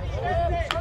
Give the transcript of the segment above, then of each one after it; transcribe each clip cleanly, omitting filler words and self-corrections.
Dani,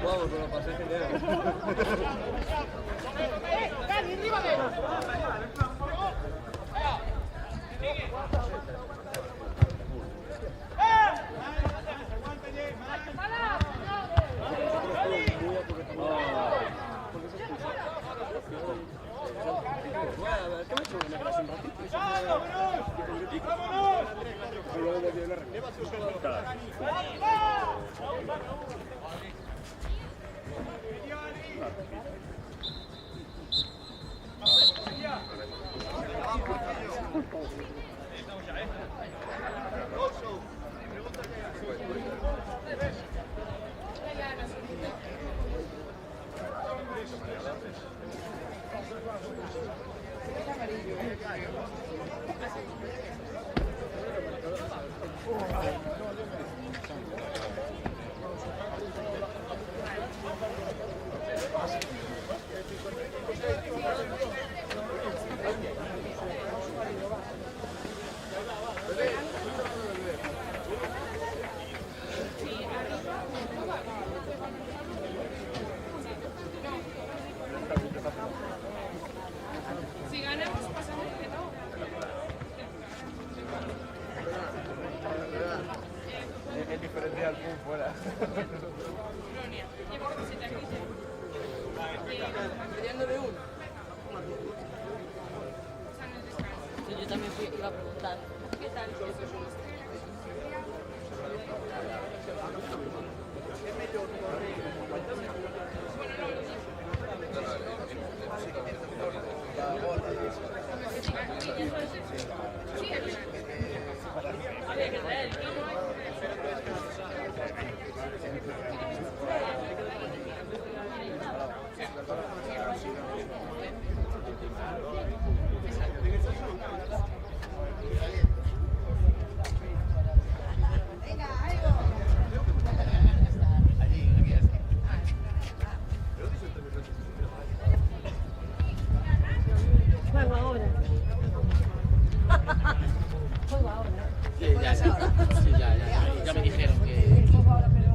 vamos, me lo pasé genial. Si ganamos, pasamos de todo. Es diferente al fútbol fuera. Colonia. Llevo camiseta gris. Perdiendo de uno. Están en el descanso. Sí, yo también iba a preguntar. ¿Qué tal? Juego ahora. Juego ahora. Sí, ya me dijeron que... Juego ahora, pero...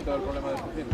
todo el problema de su cine.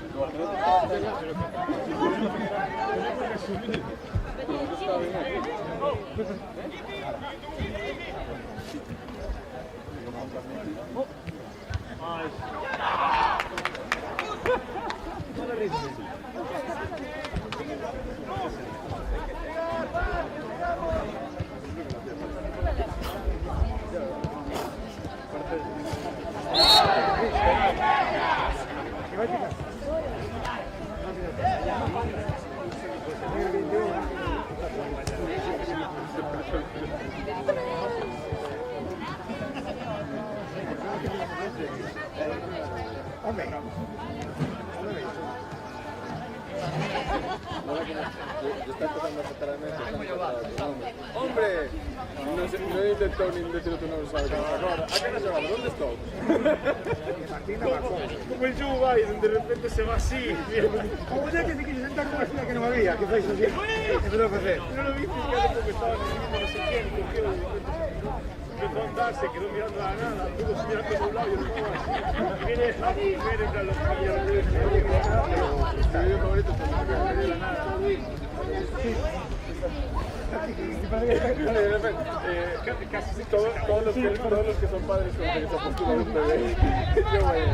Hombre, no he intentado ni decir tu nombre, ¿sabes? Ahora, ¿a qué no se va? ¿Dónde estoy? Como el Joe Biden, de repente se va así. Como ya que te quise sentar con una fila que no me había, que fue así. Empezó a hacer. No lo viste, que hace poco estaba en el mismo no sé quién, cogió y de repente empezó a andar, se quedó mirando a la nada, estuvo mirando por un lado y el otro así. Y viene Javi, viene entre los caballeros, mi video favorito es el que de la nada. Casi todos los que son padres con que se postulan un bebé. Yo voy a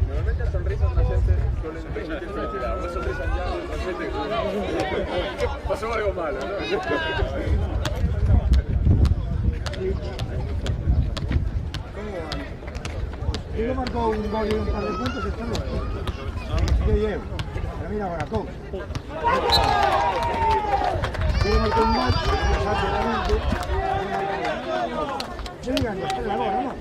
Normalmente las sonrisas la gente suelen transmitir felicidad. Una sonrisa ya transmite que pasó algo malo, ¿no? Diego marcó un gol y un par de puntos y está loco. Yo llevo. Pero mira ahora, todo. Diego marcó un gol, rápidamente. Yo digo, no está en la bola, ¿no?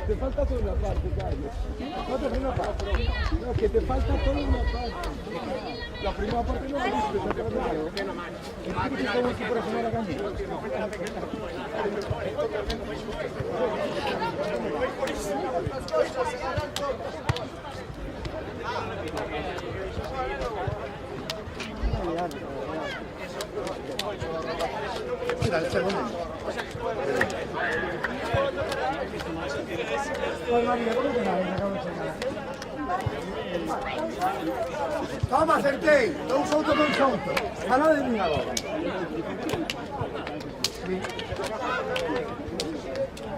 te falta toda una parte, Carlos. No te falta una parte. No, que te falta toda una parte. La primera parte no la viste, ¿te acuerdas? Es que como si fuera como la canción. Mira, el segundo. Toma, acertei! Dou un solto con solto. Fala de mí agora. Sí.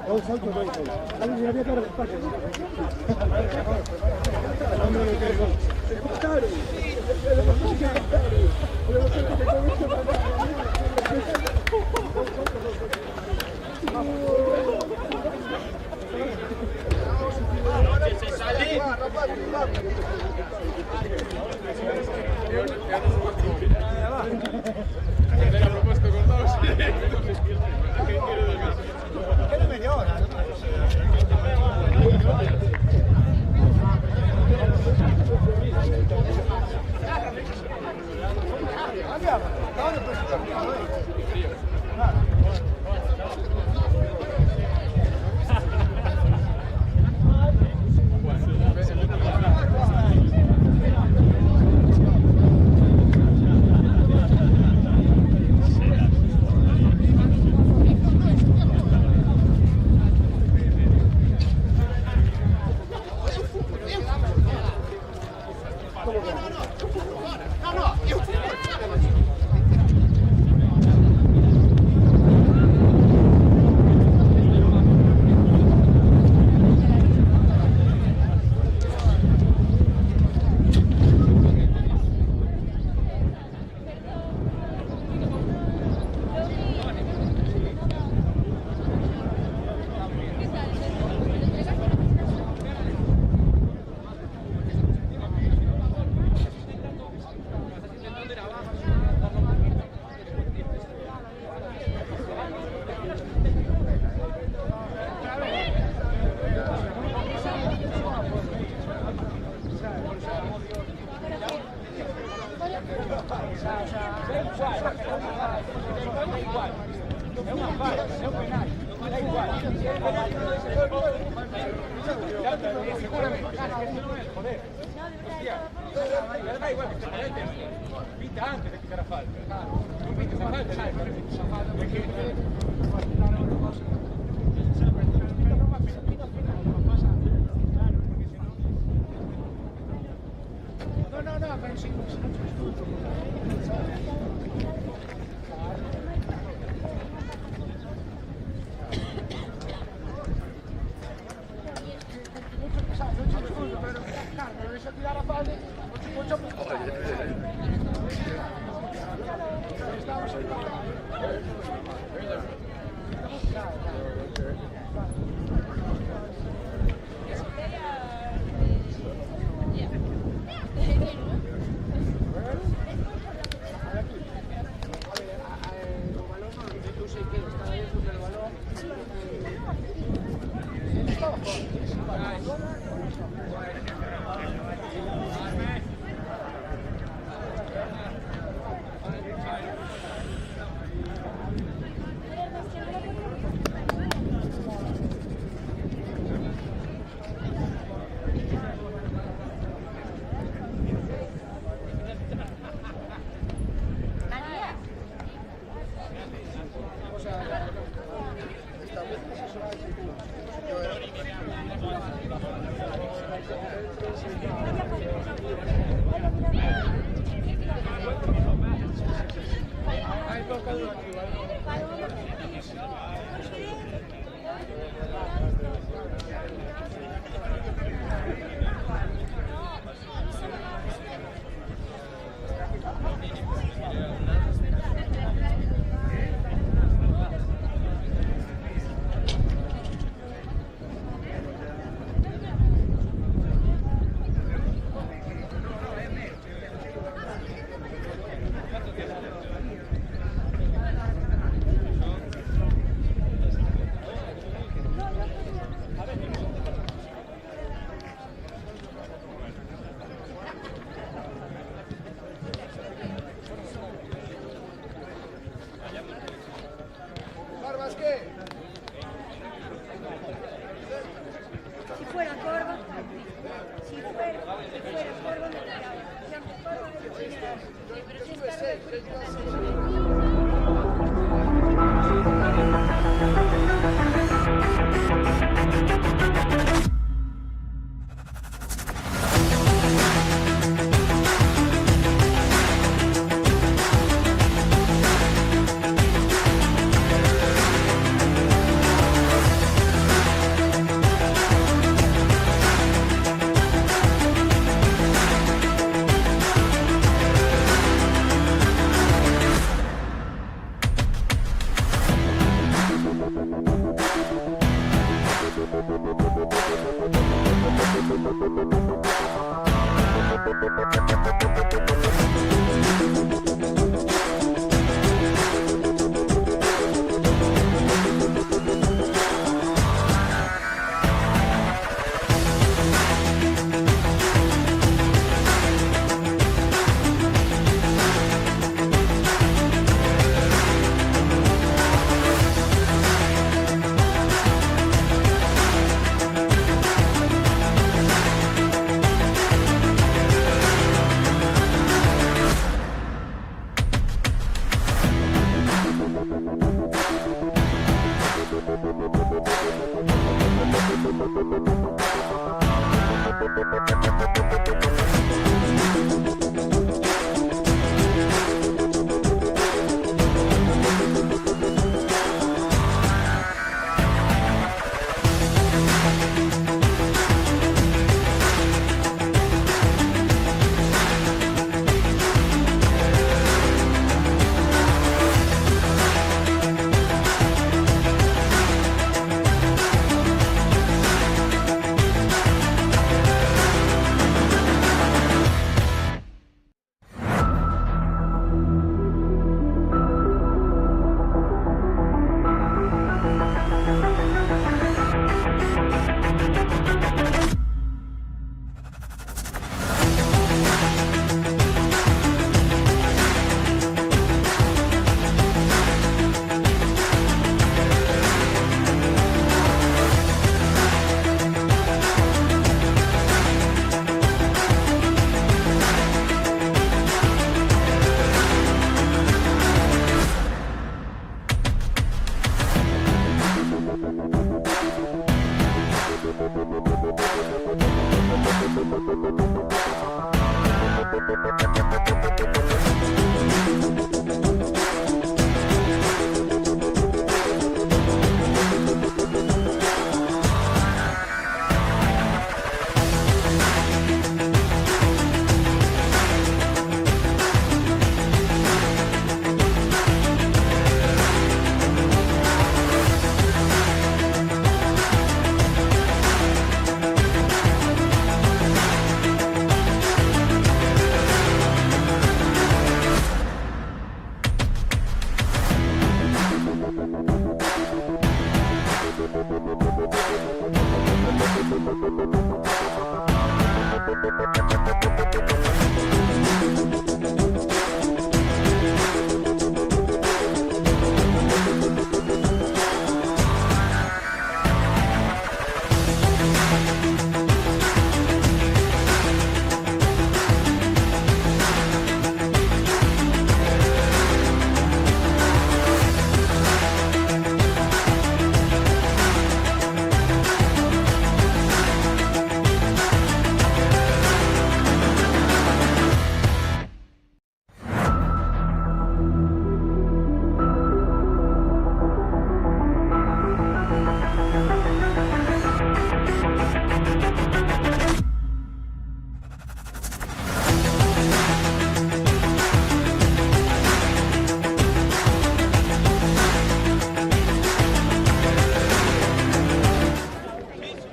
Dou un solto. Dale, mira, mira, cara, despacio. Hombre, no quiere gol. Se empataron.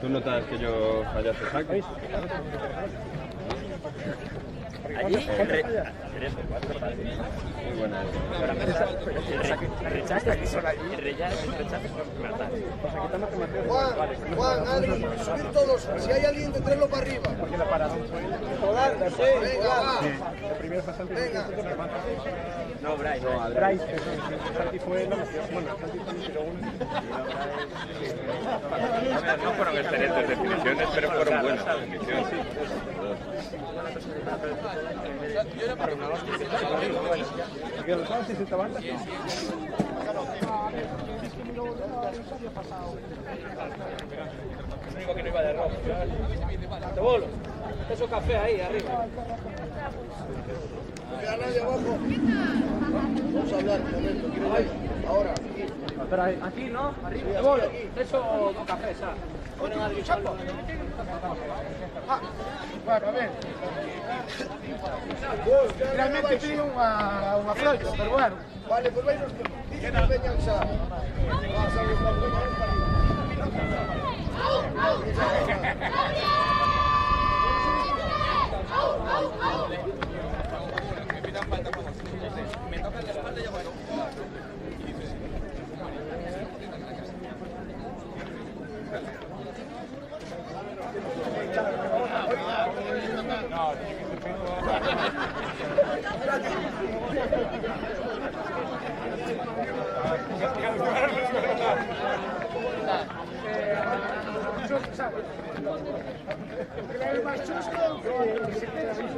¿Tú notas que yo fallaste saque? Allí, Muy buena. el rechazo aquí solo allí, el rechazo matar. Juan, Adri, subir todos. Si hay alguien, de traerlo para arriba. Venga, va. Venga. No, Bryce. Santi fue la bueno, Santi también tiró una. No fueron excelentes definiciones, pero fueron buenas definiciones. Yo era para una hostia. ¿Qué lo sabes si se te avanza? Digo que no iba de rojo. Te bolo. Eso café ahí arriba. No queda nadie abajo. Vamos a hablar un momento. Quiero ver. Ahora. Pero aquí, ¿no? Arriba. Te bolo. Eso dos cafés, ¿sabes? Bueno, Adri, chapo. Bueno, a ver. Realmente pido unha froita, pero bueno. Vale, pues vais los que dicen que veñan xa. Vas a buscar los Me toca la espalda y yo bueno. El más chusco que se queda sin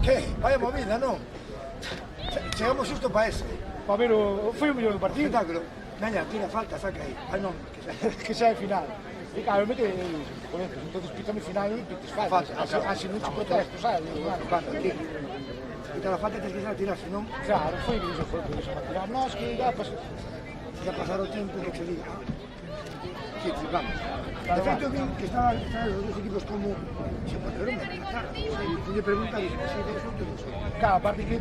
Que? Vaya movida, non? Chegamos xusto para ese. Para ver foi o mellor do partido. Espectáculo. Naña, tira falta, saca aí. Ai non, Que xa é final. E claro, mete coletas, entonces pítame final e pites falta. Así non te protesto, sabes? Cuando, aquí. Quita la falta, tens que ir a tirar, senón Claro, foi iso, foi para tirar. Nós que ya ya pasar o tempo que te diga. Sí, vamos. De feito, vi que estaban os dos equipos como se poderon meter, claro. E te pregunta, si de eso, te lo sei. Claro, aparte que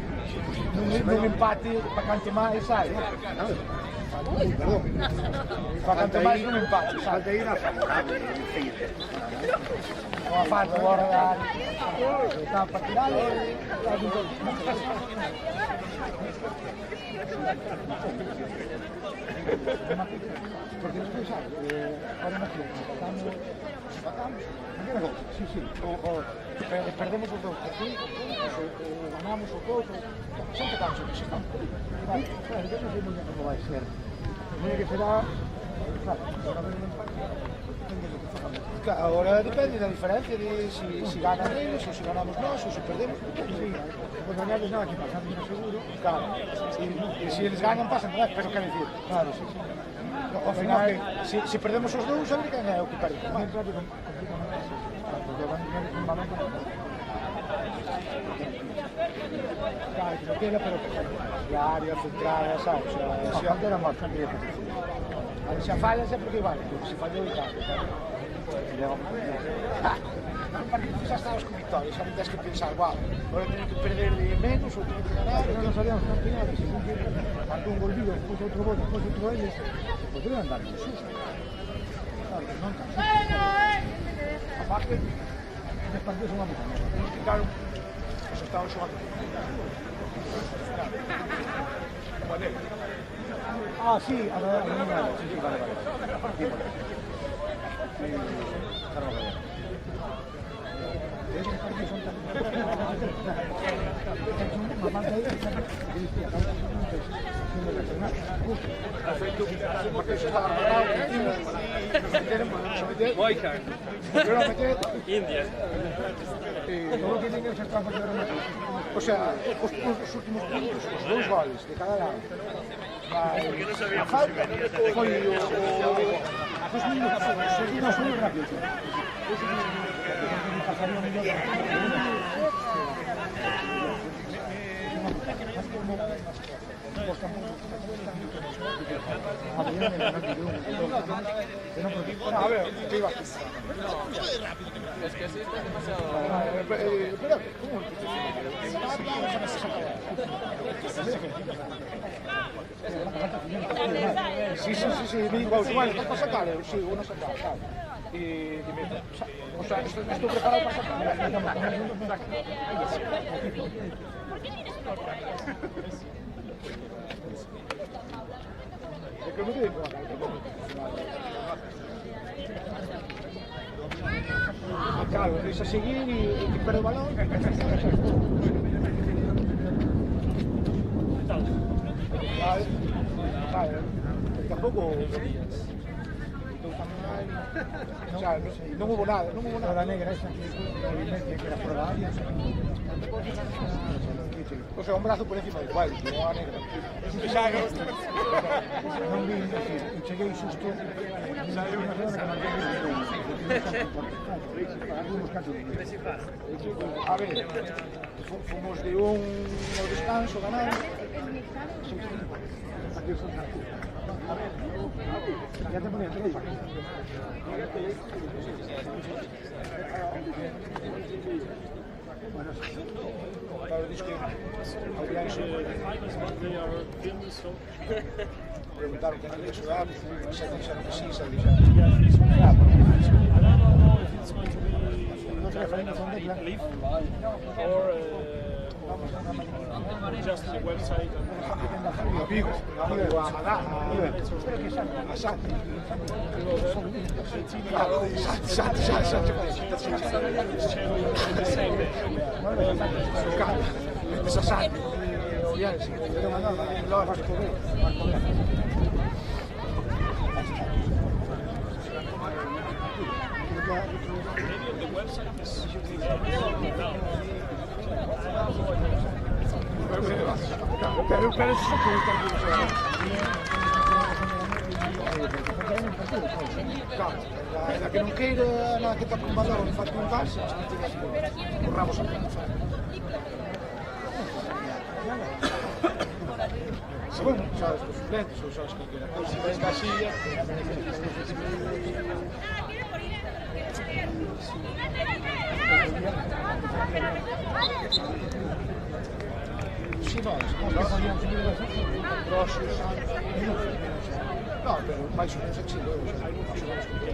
nun empate para cante máis, sabes? Perdón. Para cante máis nun empate, sabes? Falta ir a favorable. Unha falta agora da está para tirar porque despois, sabes, ahora imagínate, empatamos, primeiro gol, sí, perdemos os dous partidos, ou ganamos o outro, sempre estamos en ese campo. Vale, claro, yo non sei moi ben como vai ser. Mira que será, claro, agora ver un empate, claro, agora depende da diferencia de si ganan eles, ou se ganamos nós, ou se perdemos. Sí, Pues gañarles nada que pasar, no seguro. claro, e se eles ganan pasan, pero quero dicir, Claro, sí. ao final, se perdemos os dous, sempre quen é o que perde. Más rápido, completamente. Porque van a tener un balón con el Claro, que no queda, pero a área centrada, sabes? O sea, si falta era más cambio de se falla sempre que vale, porque se fallou e tal. No partido xa estabas con victoria, xa non tens que pensar, guau, agora teño que perder de menos ou teño que ganar. Pero no sabíamos que al final, si mandó un gol vivo, después otro gol, después otro ellos, podrían dar un susto. Claro, que non tan susto. Aparte, Estos partidos son a mitad. temos que, claro, os estaban xogando. Ah, sí, a ver, vale, sí, vale. Sí, vale. India. Todo tiene que ser transformado. O sea, os últimos puntos, os 2 goles de cada lado. A falta foi o 2 minutos, non foi rápido. A ver, ¿qué iba a hacer? Es que así está demasiado. Espera, ¿cómo? Sí, digo, vale, ¿estás para sacar? Sí, uno sacar, claro. Y dime, o sea, ¿estoy preparado para sacar? ¿De qué me digo? Claro, es a seguir y quitar el balón. Vale, tampoco. O sea, no hubo nada, La negra esa que era por la área. O sea, un brazo por encima del cual, no a negra. Non vi, cheguei susto. A ver, fomos de un descanso ganando. Aquí son ya te ponía tres. Bueno, claro, dice que habría eso. Preguntaron que no le ayudaba, se dijeron que sí, se dijeron. No sé, leave or just the website. Amigo, la que non queira nada que toque un balón e falte un pase, corramos a pensa. Bueno, sabes, los suplentes, ou sabes que queira. Se ves Casilla... Sí, no, es como que podían subir los grossos, no, pero máis ou menos é chido, máis ou menos con que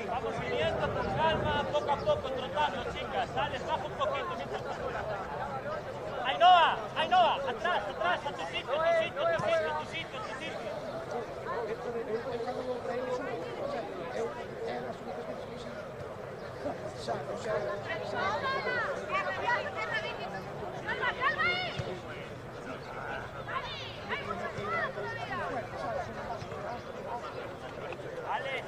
Vamos viniendo con calma, poco a poco, trotando, chicas. Sales, baja un poquito mientras tanto. Ainhoa, Ainhoa, atrás, atrás, a tu sitio, a tu sitio, a tu sitio, a tu sitio, a tu sitio. Vale.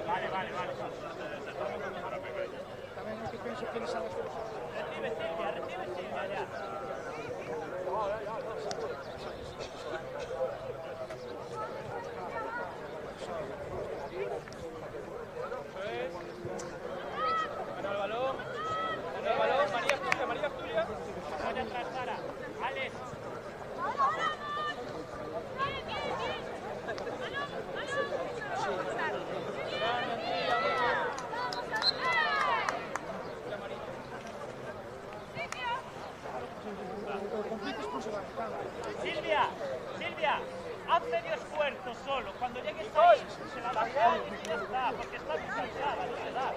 Vale. Recibe Silvia ya. Ganó el balón, María Julia. Vaya atrás, Sara. Alex. Silvia, haz medio esfuerzo solo. Cuando llegues ahí, se la baja y ya está, porque está muy cansada, no le da.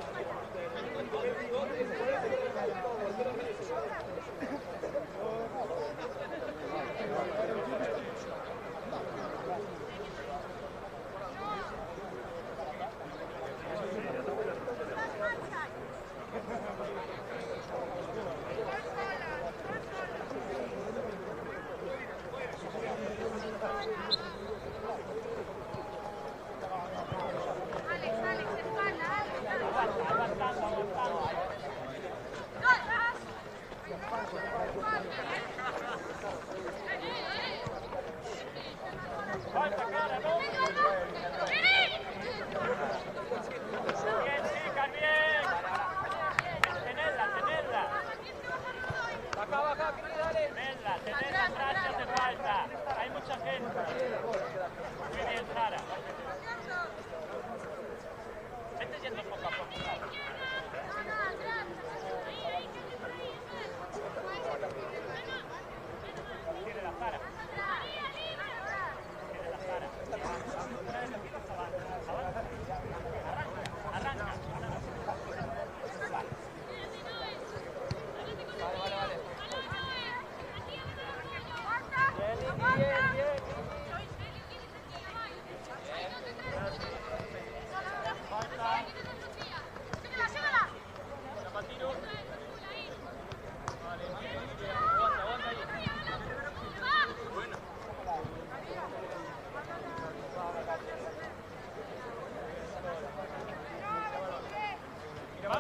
Falta cara, ¿no? Bien, chicas, bien. Tenedla. Baja, tenedla atrás si hace falta. Hay mucha gente. Muy bien, Sara. Vete yendo poco a poco, Sara. Tiene la Sara. Arranca.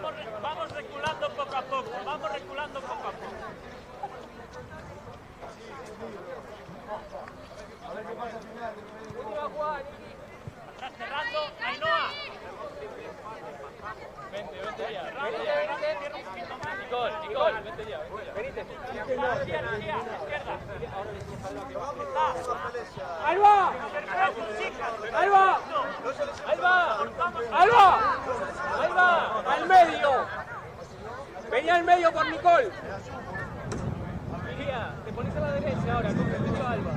Vamos reculando poco a poco, Atrás cerrando, Ainhoa. Vente ya. Nicole, vente ya. Venite. Izquierda. Alba, al medio. Venía al medio por Nicole. Iría, te pones a la derecha ahora, con respecto a Alba.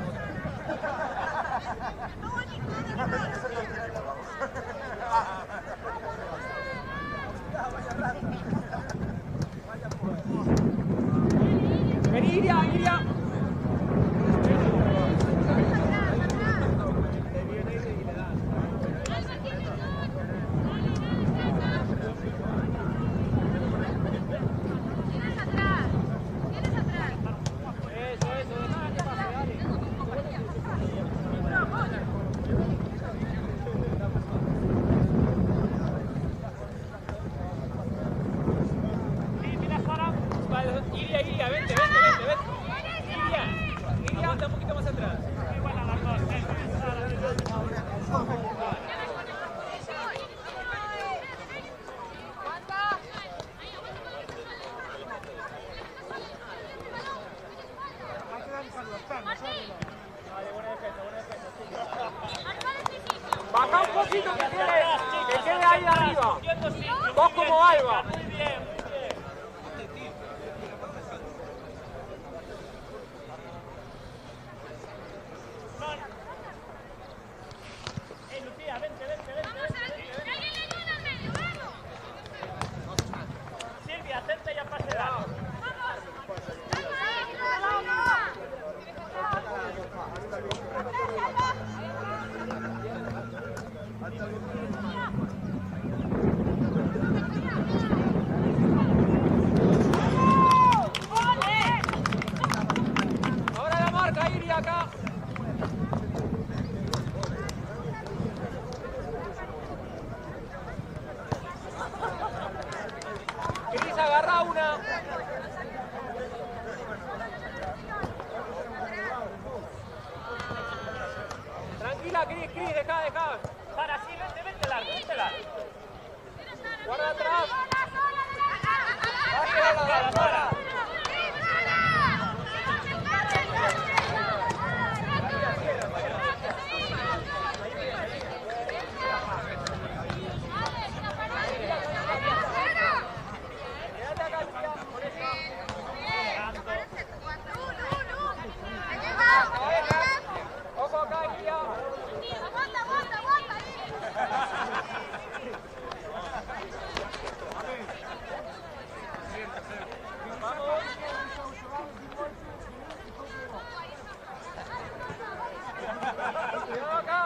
Vení, Iria. chico que quede ahí arriba. Vos como Alba. Muy bien. Lucía, vente. Silvia, atenta y a pase largo. Ahora la marca, Iri, acá. Cris, agarra una. Tranquila, Cris, deja. Para, sí, vente largo. Guarda atrás. Para. Ojo acá, Iria. Cuidado acá.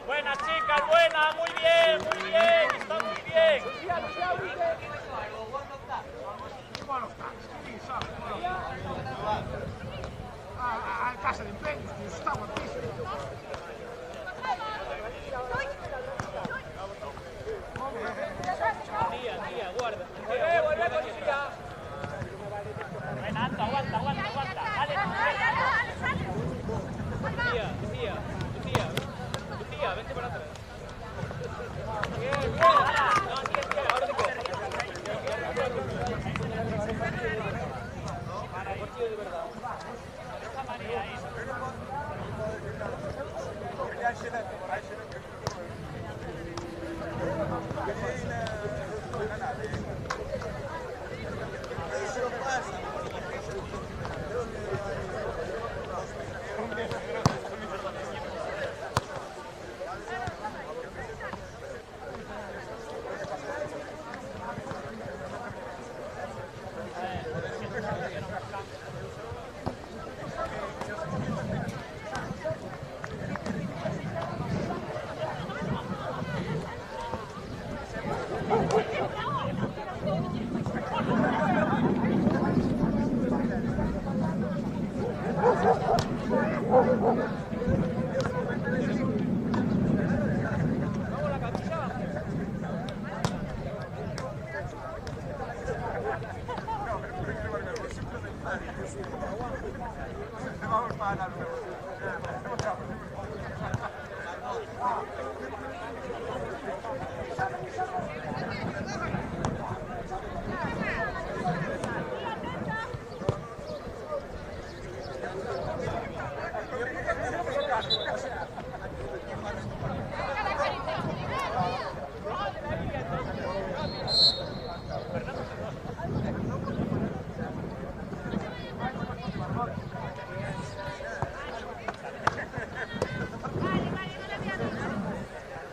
Buena, chicas, buena, muy bien, está muy bien. A casa de empeños, que está guapísimo. Tía, guarda. Vuelve, policía. Renato, aguanta. Lucía, vente para atrás. Bien. No, sí, ahora te quedas. Partido de verdad. Deja a María ahí.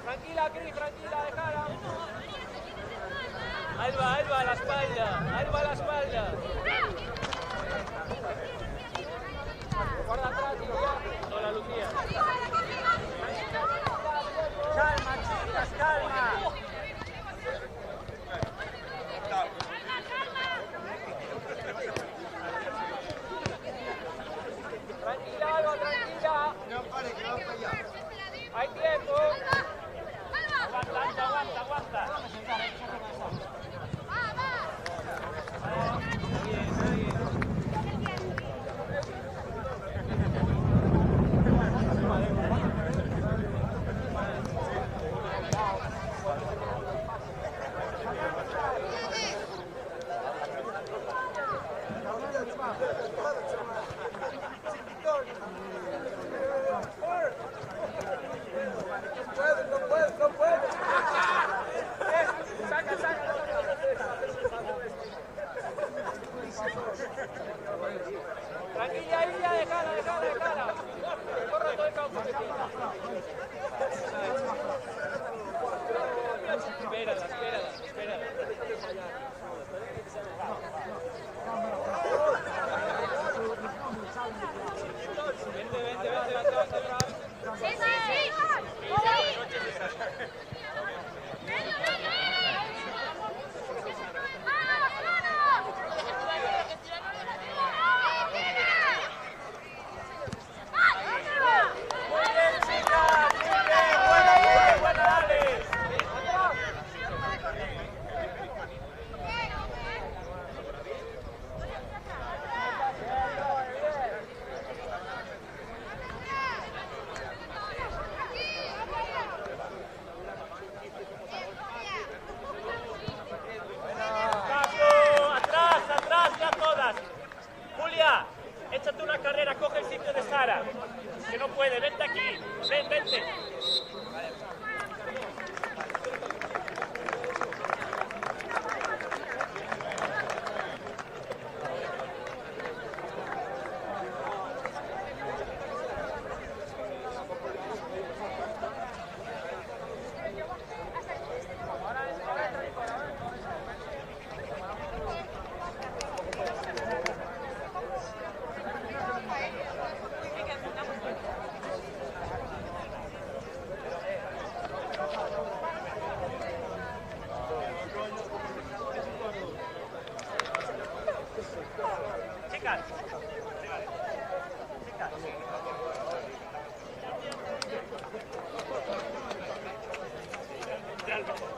Tranquila, Cris, dejala. Alba, a la espalda. Guarda atrás, Hola, Lucía. Calma, chicas, calma. Tranquila, Alba, tranquila. No pare, que va para allá. Hay tiempo. Aguanta. Vamos,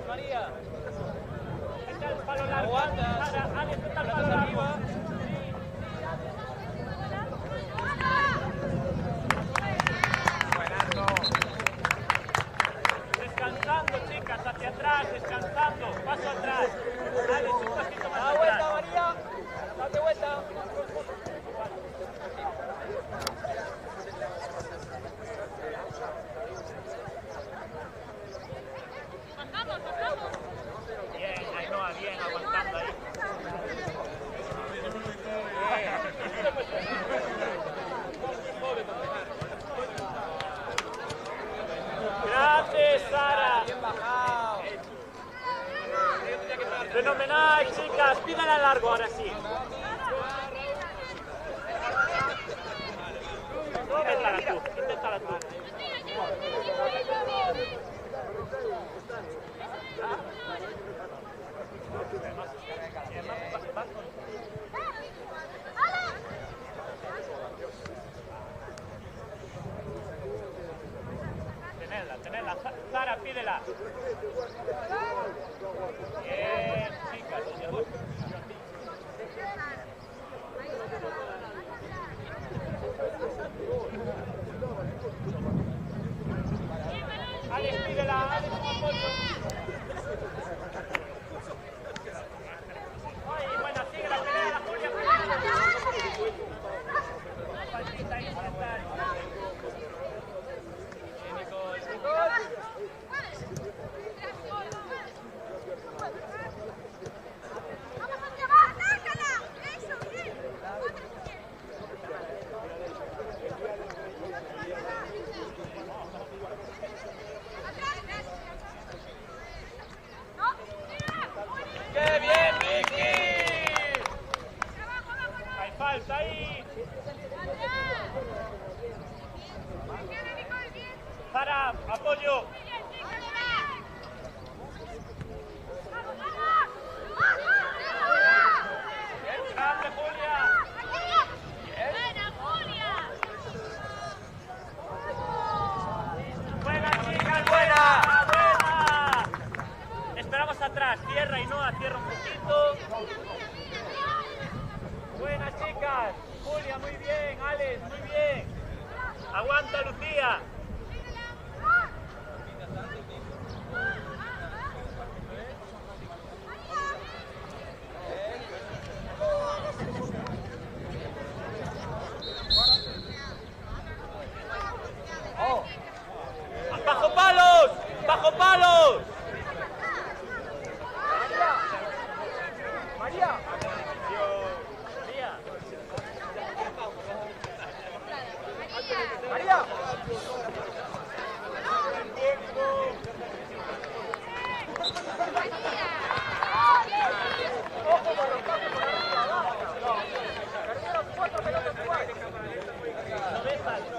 María. Está el palo largo. Sara, Alex, está el palo largo. Descansando, chicas, hacia atrás, descansando. Paso atrás. Alex, un pasito más atrás. Da vuelta, María. Date vuelta. Bien, Ainhoa, bien, aguantando ahí. Grande, Sara. Fenomenal, chicas. Pídala largo ahora sí. Inténtala tú. Tenedla. Sara, pídela. Bien, chicas. Alex, pídela. Alex, un apoyo. Ay, buena, sigue la pelea, Julia. Faltita ahí, intentar. ¡Qué bien, Vicky! Hay falta ahí. Sara, apoyo. Grande, Julia. Buena, chicas, buena. Esperamos atrás. Cierra, Ainhoa, cierra un poquito. Buenas, chicas. Julia, muy bien. Alex, muy bien. Aguanta, Lucía. ¡Bajo palos! ¡Bajo palos! María. María. Ojo con los pasos por arriba, abajo. Perdieron 4 pelotas igual. No ves algo.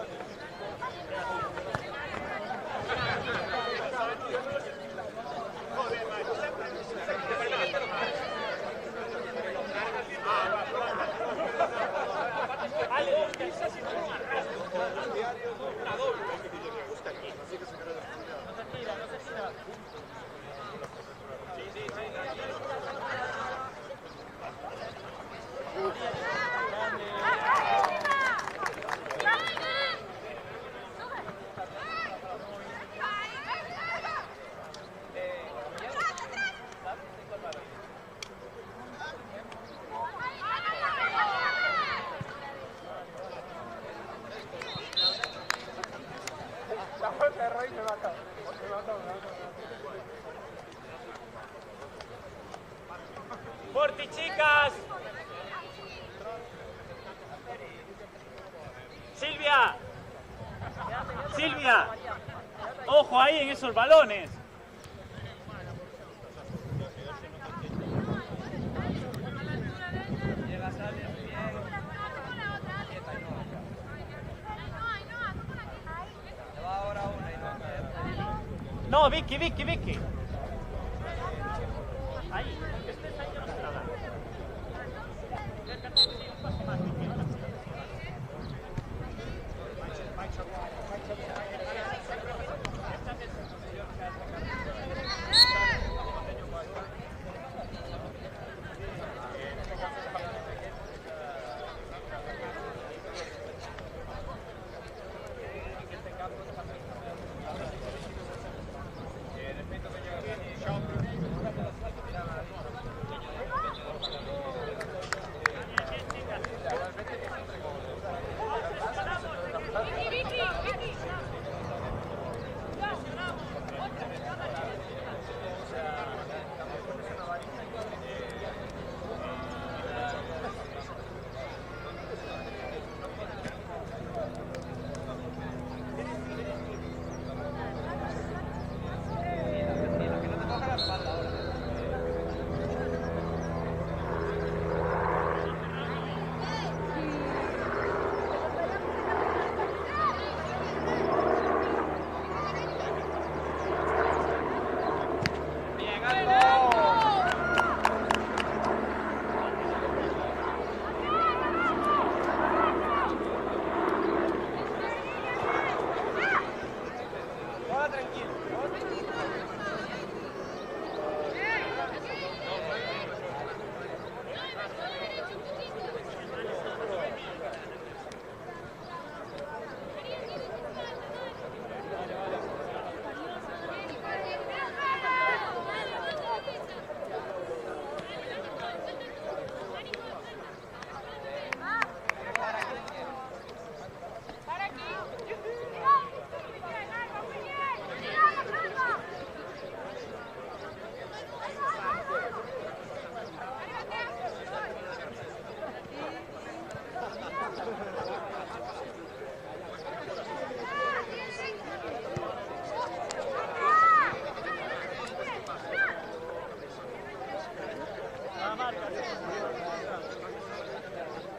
Forti, chicas. Silvia. Silvia. Ojo ahí en esos balones. No, Vicky. Ahí, que estés ahí, yo no se la da. Sí, un paso más, Vicky.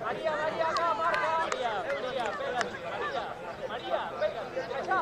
María, acá, marca. María, pégate. María, pégate. Allá.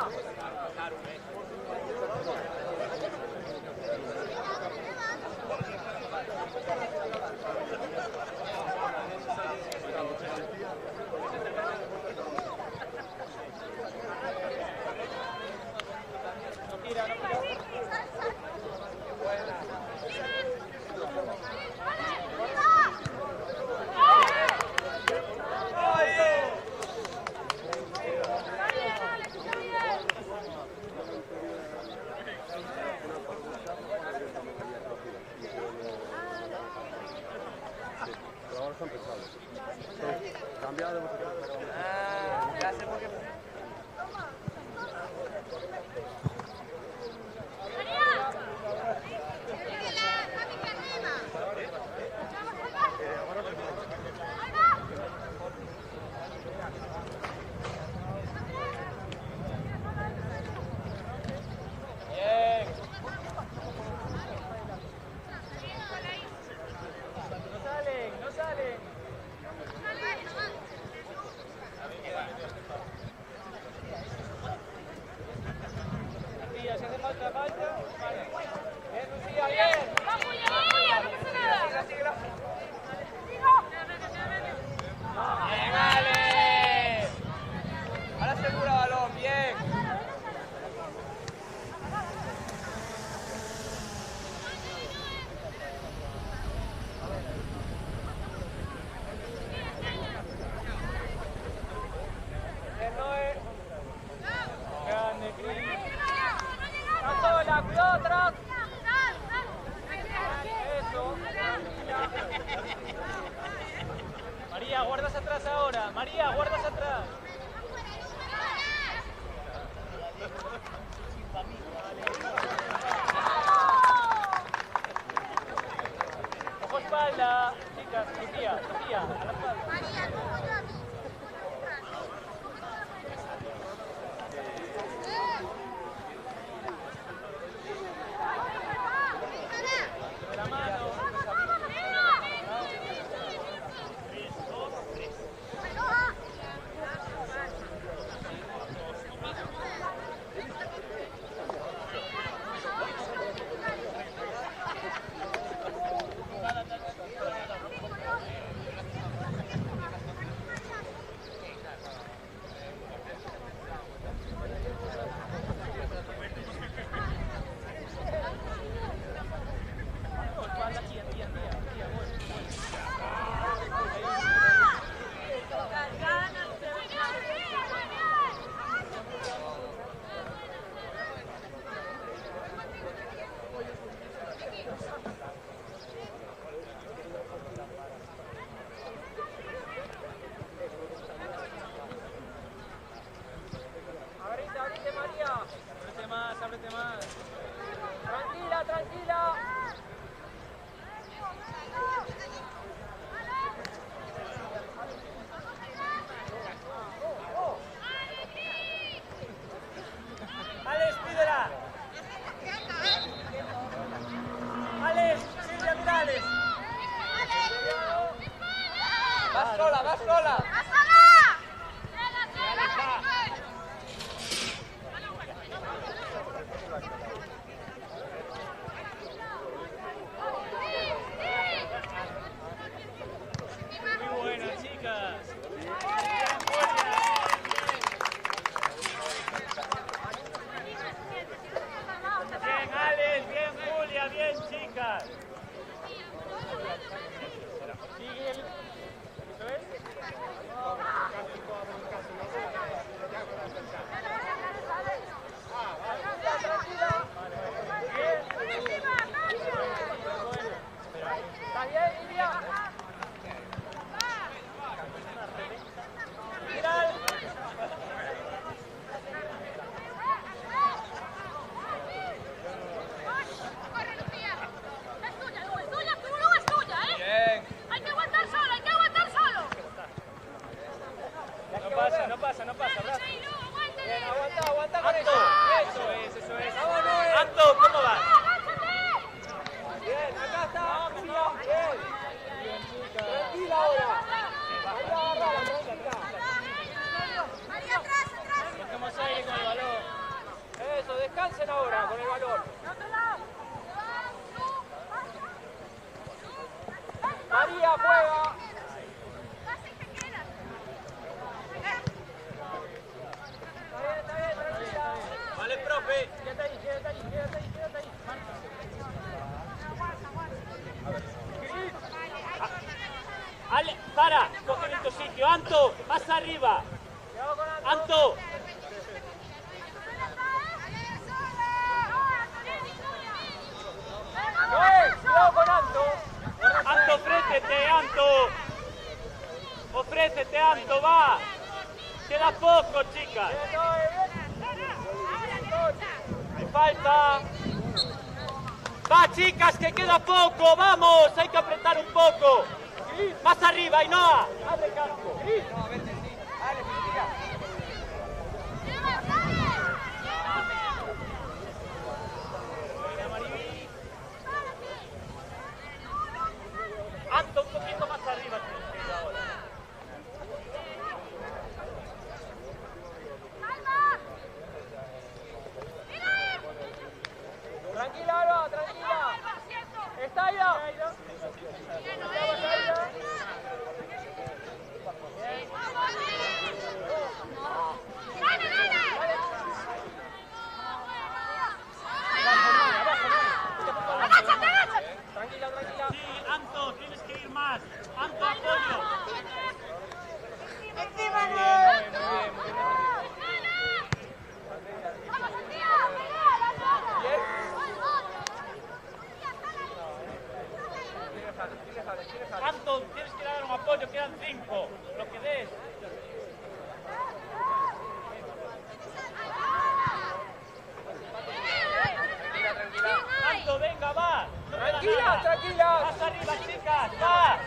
No salen. Lucía, si hace falta. Vale. Bien, Lucía, bien. ¡Vamos, ya! ¡No pasa nada! Bien, Ale. Ahora segura balón, bien. Grande, Cris. Sola, cuidado atrás. Eso. María, guardas atrás ahora. María, guardas atrás. Ojo espalda, chicas. Sofía, a la espalda. La mano. Ábrete, María. Ábrete más. Tranquila. Alex, pídela. Alex, Silvia, mira, Alex. Vas sola. Muy buena, chicas. Bien, Alex, bien, Julia, bien, chicas. Sigue el... ¿Eso es? Tranquila. Bien. ¿Está bien, Lidia? Giral. ¡Corre, Lucía! Es tuya, Lu, es tuya, tu Lu es tuya, ¿eh? Bien. Hay que aguantar solo. No pasa, abraza. Sí, Lu, aguántale. Bien, aguanta con eso. Eso es. Anto, ¿cómo vas? ¡Agáchate! Bien, acá está. Bien. avancen ahora con el balón. María juega. Está bien, tranquila. Vale, profe. Quédate ahí. Ale, para, coge en tu sitio. Anto, más arriba. Cuidado con Anto. Anto. Cuidado con Anto. Anto, ofrécete, Anto. Ofrécete, Anto, va. Queda poco, chicas. Falta. Va, chicas, que queda poco. Vamos, hay que apretar un poco. Más arriba, Ainhoa. Abre campo. Anto, un poquito más arriba. Tranquila, Alba, tranquila. Está Aida. Tranquila, tranquila. Sí, Anto, tienes que ir más. Anto, apoyo. Anto, tienes que dar un apoyo, quedan 5. Lo que des. Anto, venga, va. No queda Tranquila, nada. tranquila. Más arriba, chicas, va.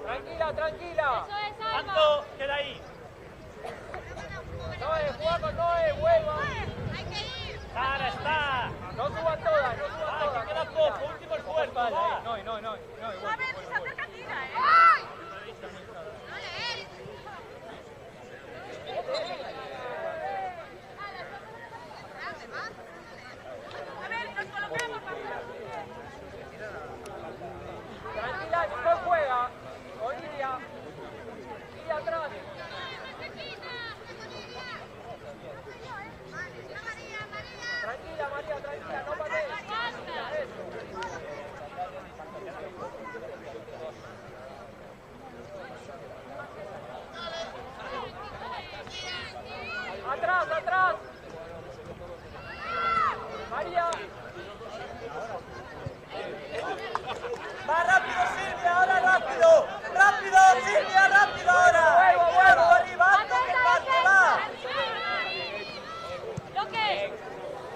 Tranquila, tranquila. Anto, queda ahí. Noé, juega con Noé, vuelva. Sara, está. No suban todas, no suban Va, todas. que queda poco. Último esfuerzo, va. No, tranquila, Nicole juega. Olivia. Y atrás. Tranquila, María, tranquila, no patees. Atrás, atrás. María. Va rápido, Silvia, ahora rápido. Rápido, Silvia, rápido ahora. Vuelvo. Arriba, Anto, que parte, va.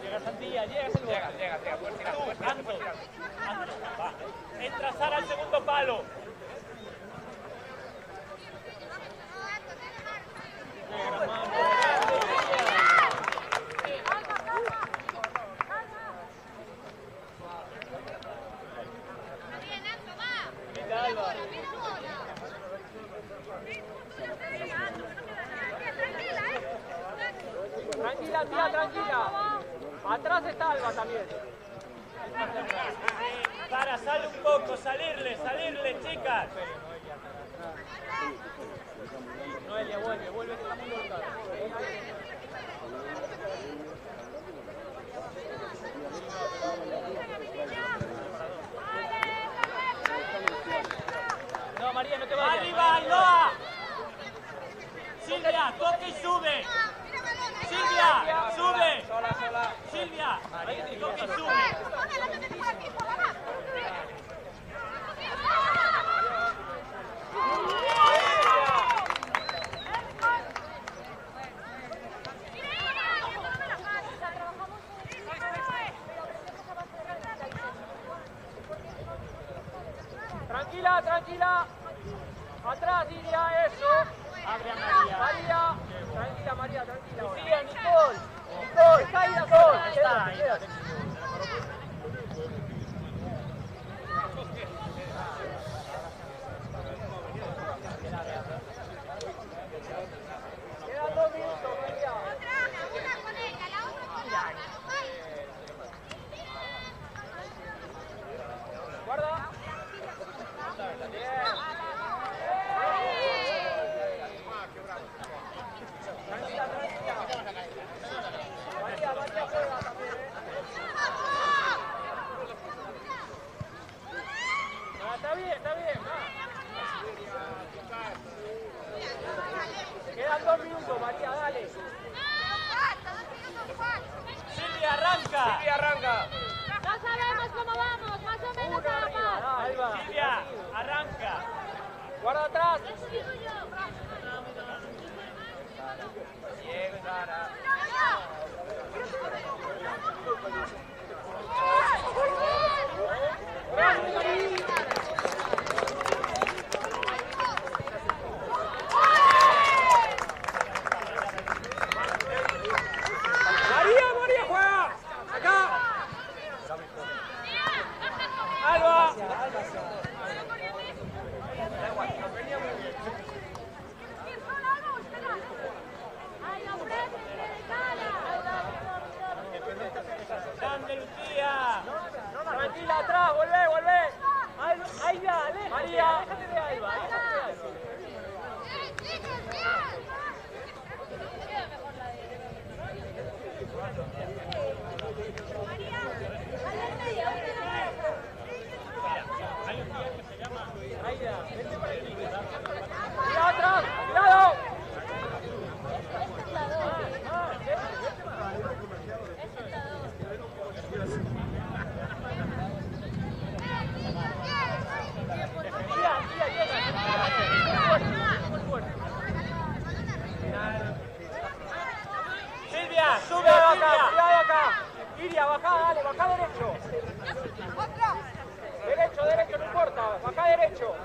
Llega Santilla, llegas el llega, puedes tirar, Anto, va. Entra Sara al segundo palo. Tranquila, tía, tranquila. Atrás está Alba también. Para, sale un poco, salirle, chicas. Noelia, vuelve, que está muy colocada. No, María, no te vayas. Arriba, Ainhoa. Silvia, toque y sube. Silvia, sube. Silvia, toque y sube. Tranquila, tranquila. Atrás, Lidia, eso. Abre a María. María. Tranquila, María, tranquila. Lucía, Nicole. Nicole, está ahí, Nicole. Quédate. Está bien, está bien. Quedan 2 minutos, María, dale. Silvia, arranca. Silvia, arranca. No sabemos cómo vamos, más o menos vamos. Silvia, arranca. Guarda atrás. Bien, Sara. María, juega. Acá. Alba. Grande Lucía. Tranquila atrás, volvé. Ahí dale. María, déjate de Alba. ¡Cuidado atrás! ¡Cuidado! Silvia, sube acá, cuidado acá. Iria, bajá, dale, bajá derecho. Derecho, no importa, bajá derecho.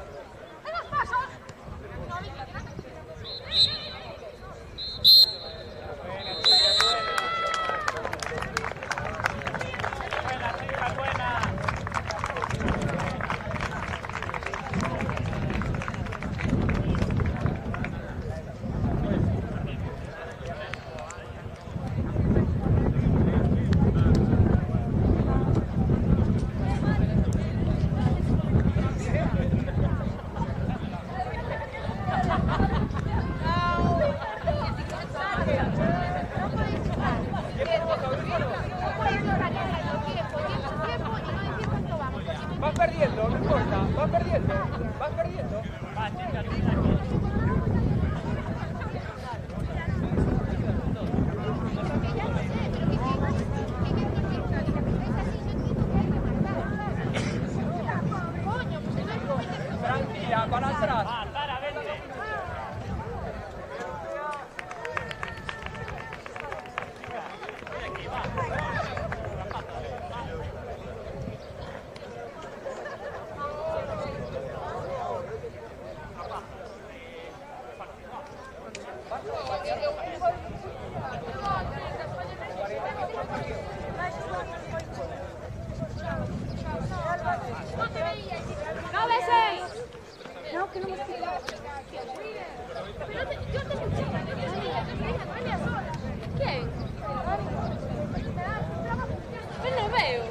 Vas perdiendo, no importa, vas perdiendo. Va, chica, tranquila, para atrás. Va, Sara, vente. No, que no me escucha. Yo te escuché. ¿Quién? Yo no veo.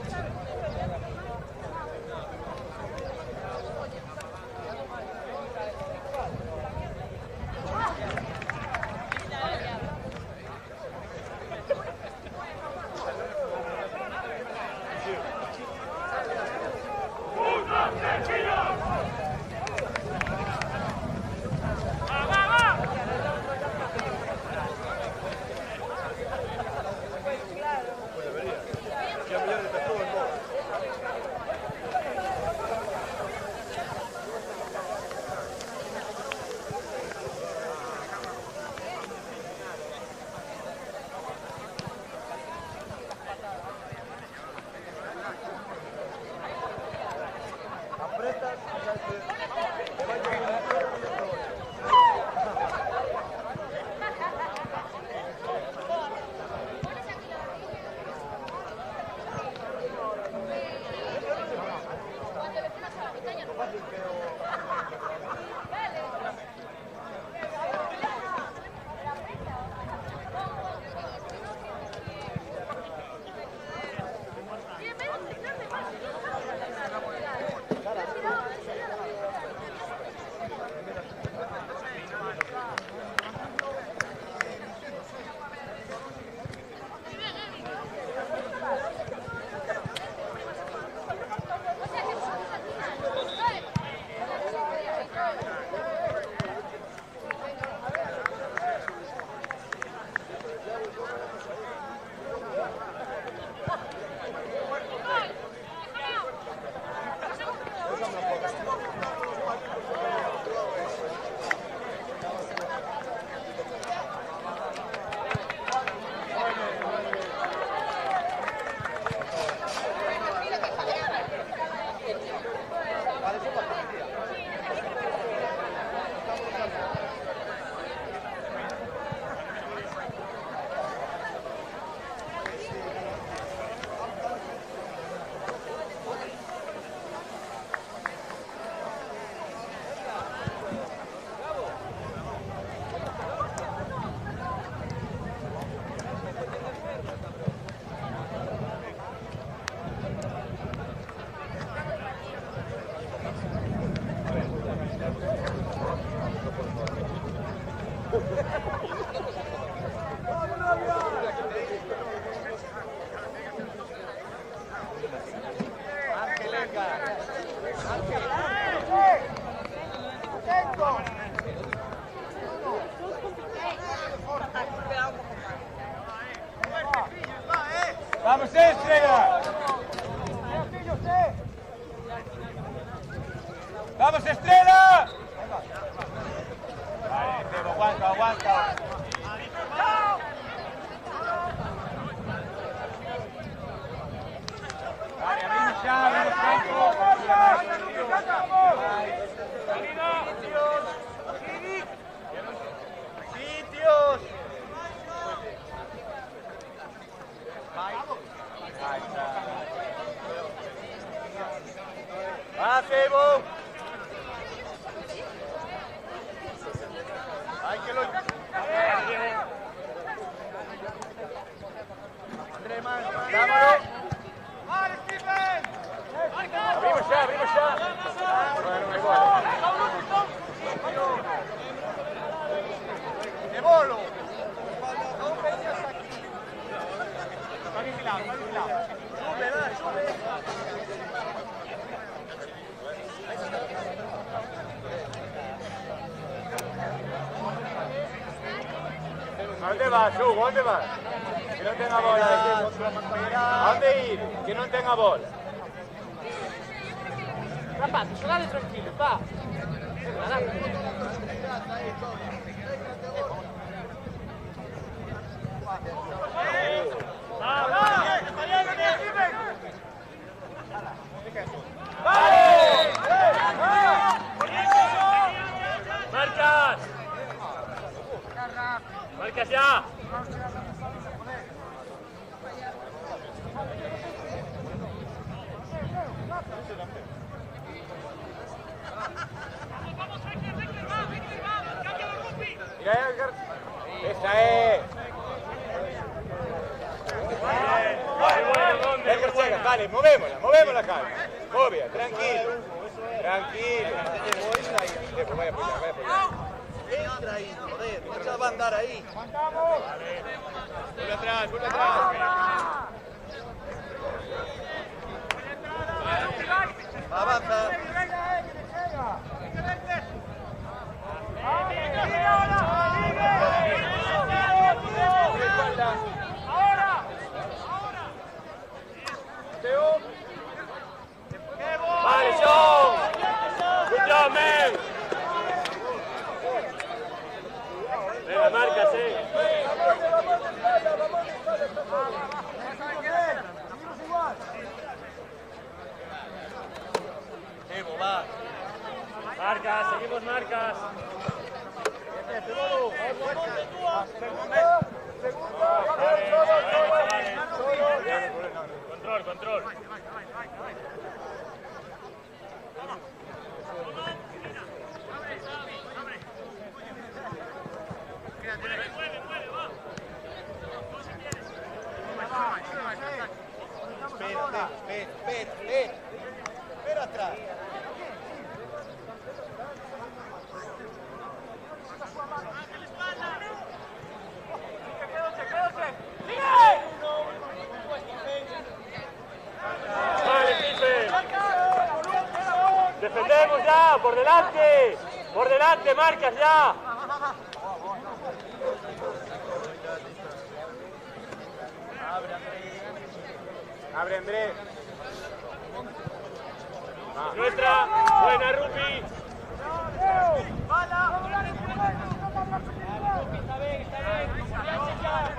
Vamos, Estrella. Vamos, Estrella. Vale, Tebo, aguanta, aguanta. Vale, abrimos ya, abrimos campo. Sitios. Ahí está. ¡Va, Tebo! ¡Ay, que lo... André, man, dámelo. ¡Vale, Stephen! ¡Abrimos ya, abrimos ya! Bueno, me voy. ¡De bolo! No vengas aquí. Va vigilado, va vigilado. Sube, va, sube. ¿A dónde vas, Hugo? ¿A dónde vas? Que no tenga bola. ¿A dónde ir? Que no tenga bola. Rapaz, giocate tranquillo, va. ¡Marcas! ¡Marcas ya! ¡Esa es! Vale, movémosla, calma. Obvia, tranquilo. Tranquilo. Vaya por allá, vaya por allá. Entra ahí, joder, no va a andar ahí. Vuelve atrás, vuelve atrás. Avanza. ¡Vale, John! ¡Good job, man! Venga, marcas, Evo, va. Marcas, seguimos marcas. Control, control. Espera atrás. Vale, Pipe. Defendemos ya, por delante. Por delante, marcas ya. Abre, Andrés. Nuestra, buena Rupi.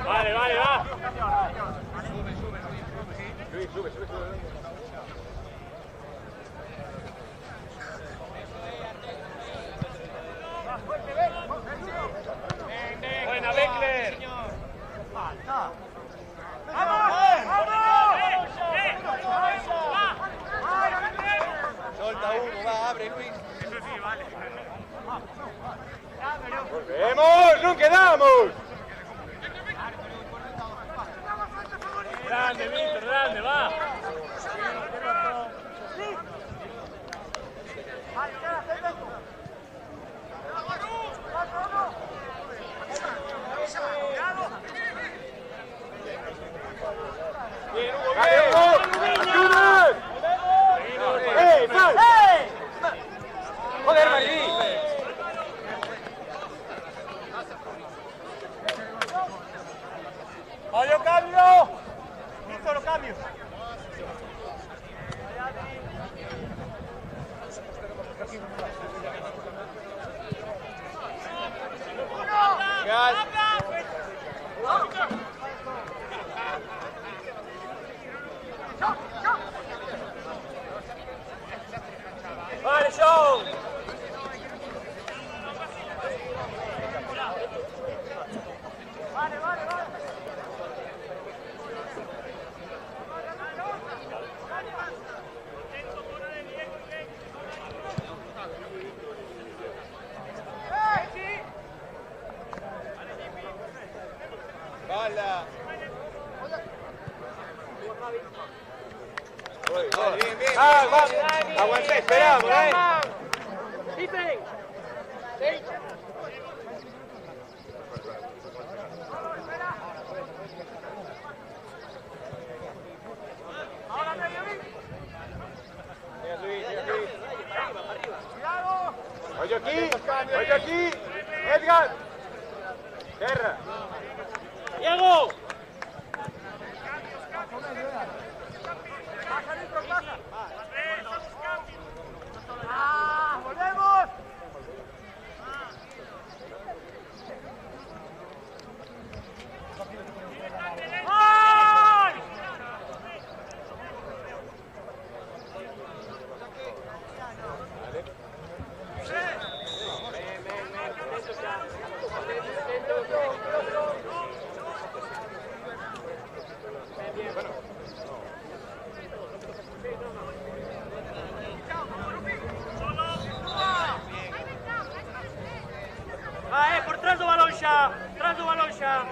Vale, vale, va. Luis, sube. Buena, Beckler. Solta uno, va, abre, Luis. ¡Volvemos! ¡No quedamos! Grande, Víctor, grande, va. Agri! ¡Oye, cambio! ¡Listo, los cambios! Vale, Sean. Aguanté, esperamos, Ethan. Oye aquí, Edgar. Guerra. Diego. ¡Volvemos! Por tras do balón xa, tras do balón xa.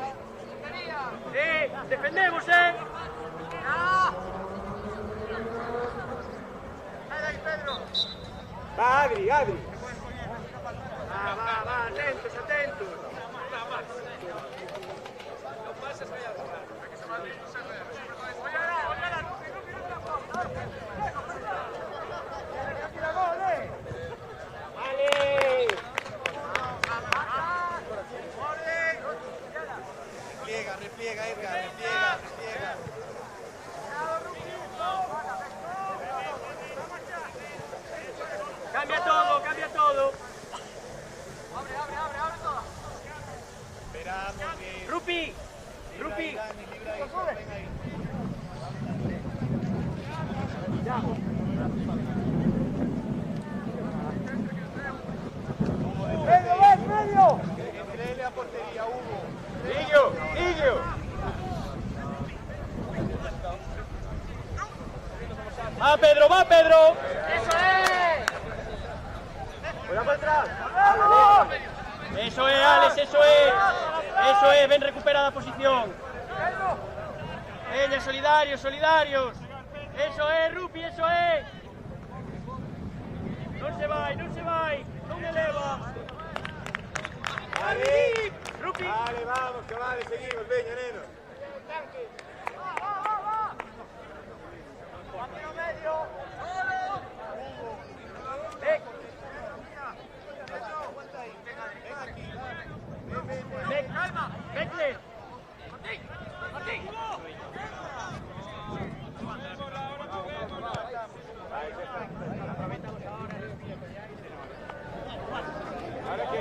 Defendemos, Va, Agri, Agri. Va, atentos, atentos. Repliega, Edgar, repliega. Cambia todo, cambia todo. Abre todo. Esperamos que... Rupi. ¡Medio! Entrele a portería, Hugo. Niño. Va, Pedro. ¡Eso es! Cuidado para atrás. Eso es, Alex, eso es, ven, recupera la posición. Ella, solidarios. Eso es, Rupi, eso es. No se vai, no me eleva. Vale. Rupi. Vale, vamos, que vale, seguimos, veña, neno. Beckler.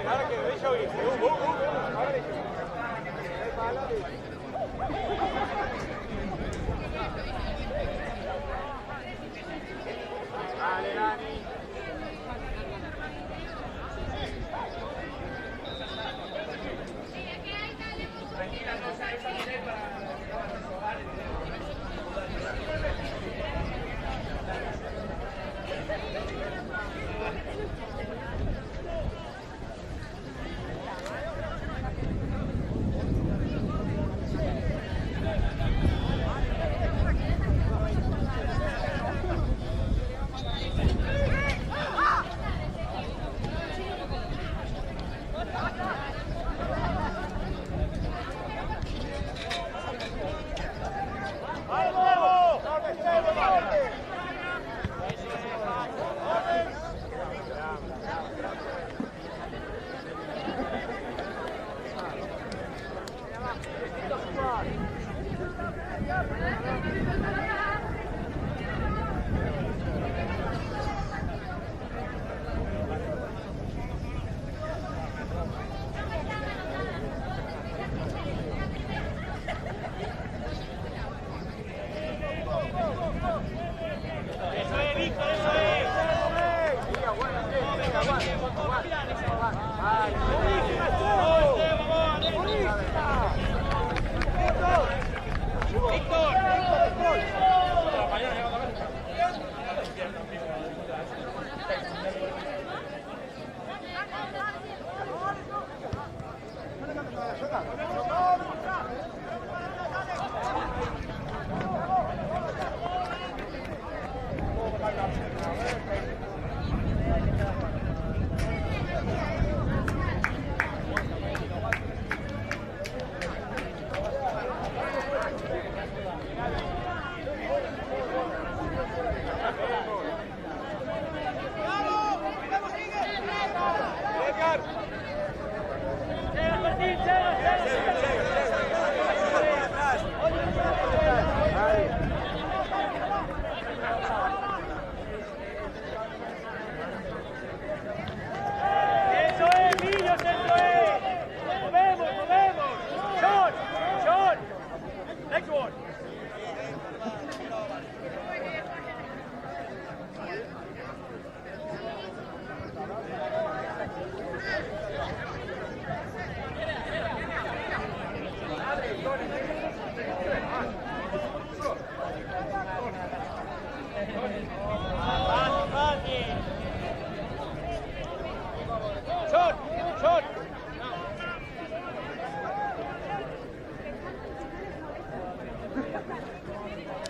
Ahora que, deixa oír. Ahora deixa.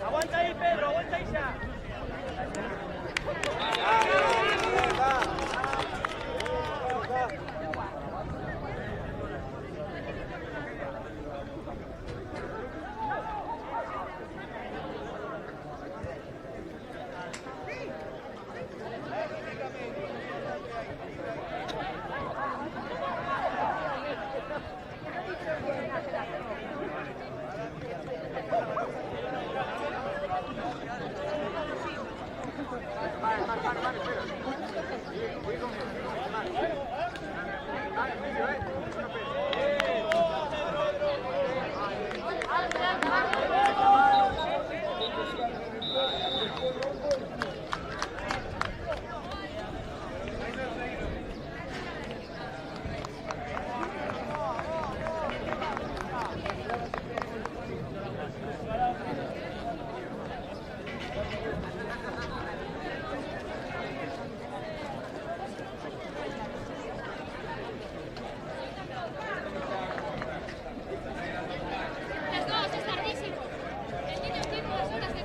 Aguanta ahí, Pedro, aguanta ahí ya. Las dos, es tardísimo. El niño tiene 2 horas de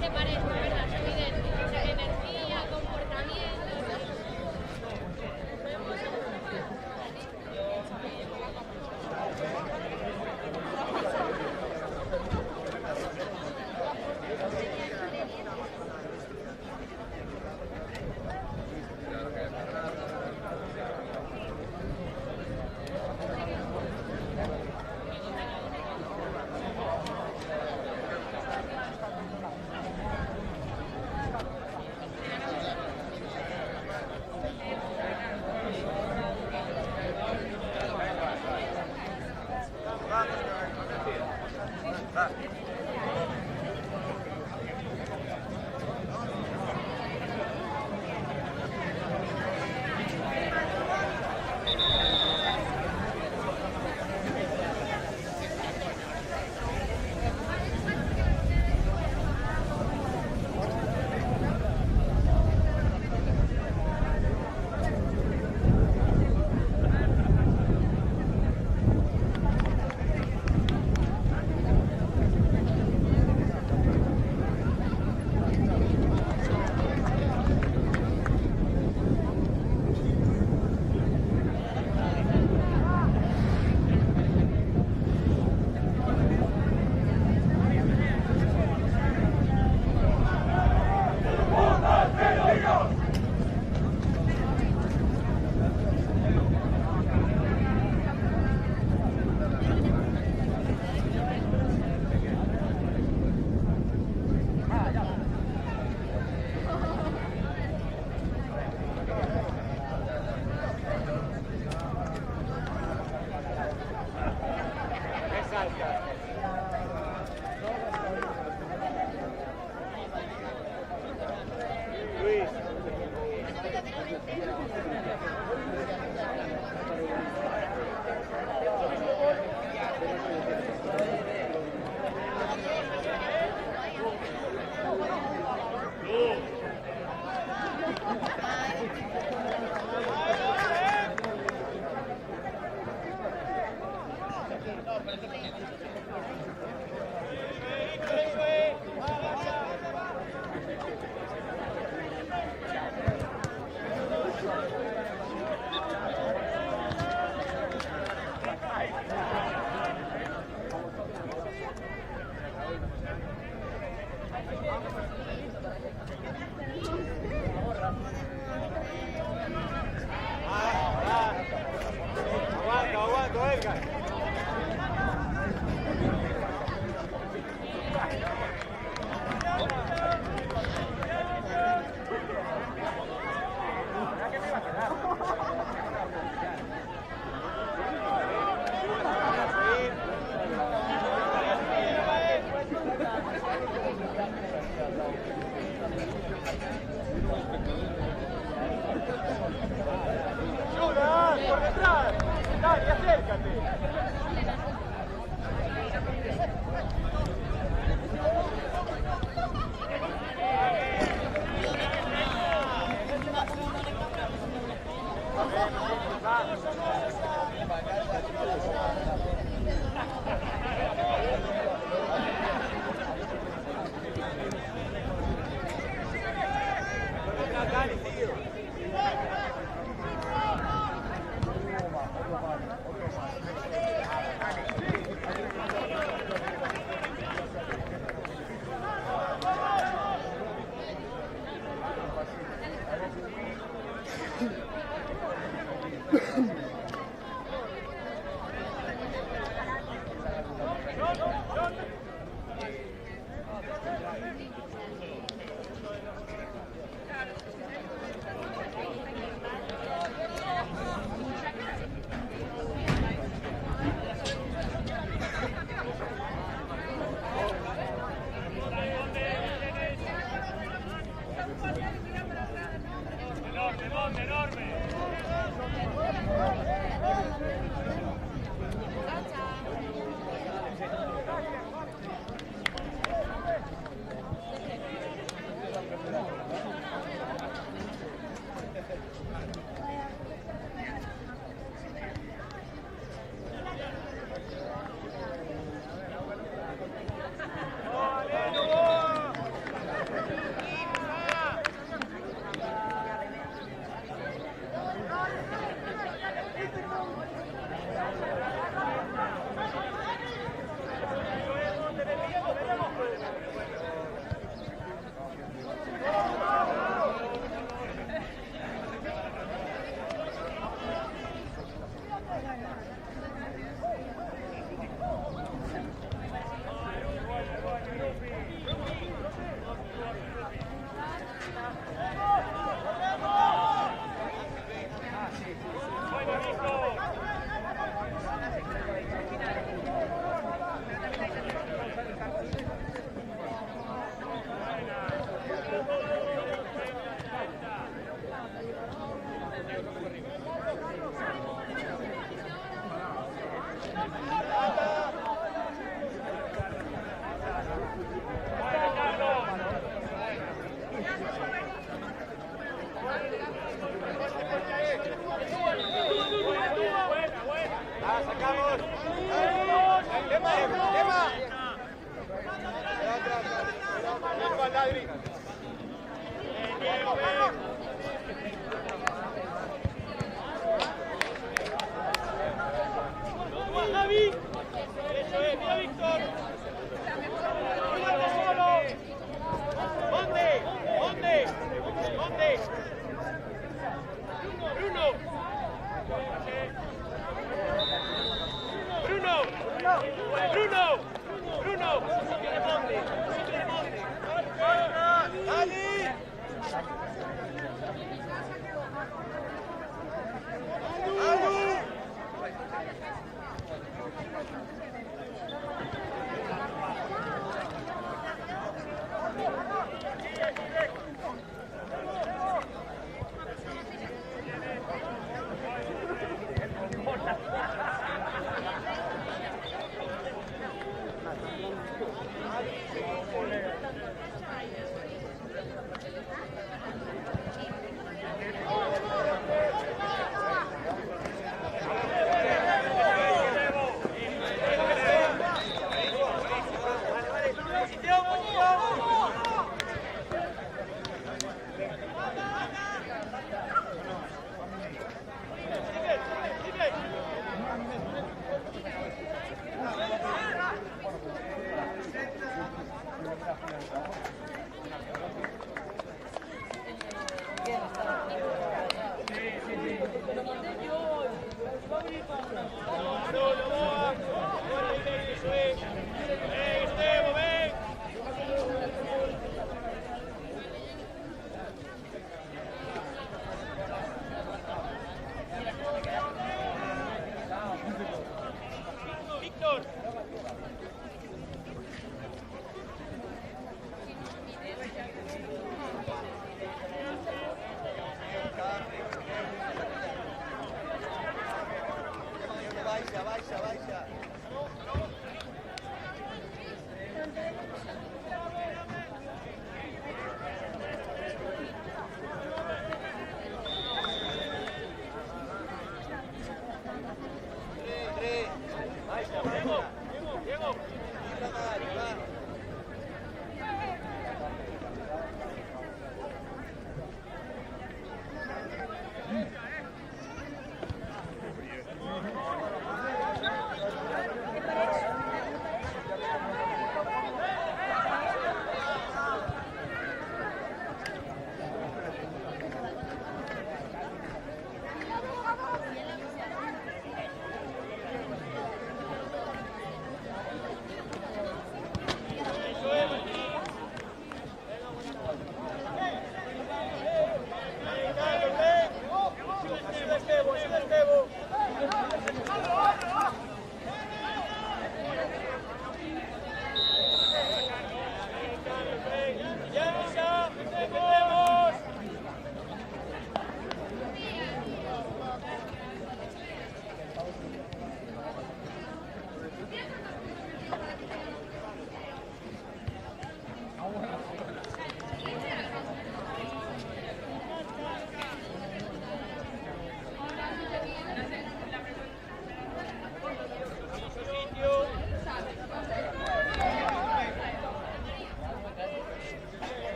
se parece, ¿verdad? Es evidente. O sea, energía, comportamiento.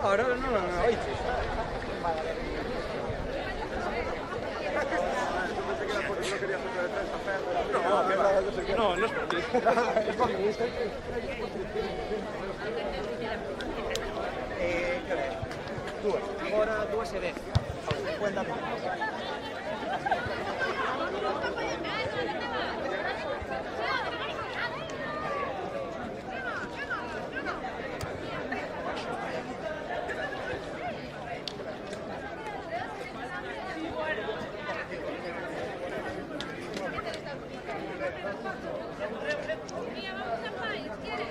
Ahora no, oíste. No, no es por ti. Ahora 2 50 minutos. Mira, vamos al país, ¿quieres?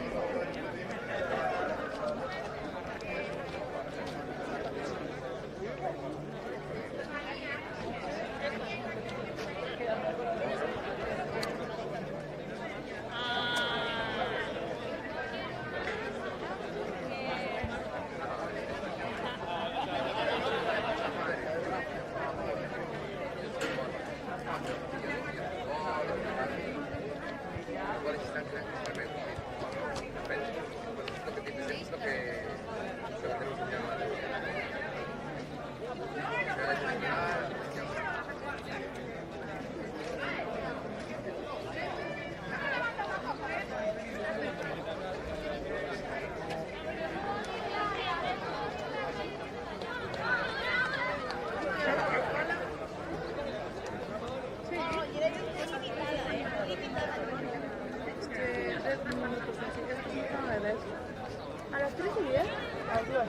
¿A las 3:10? A las 2.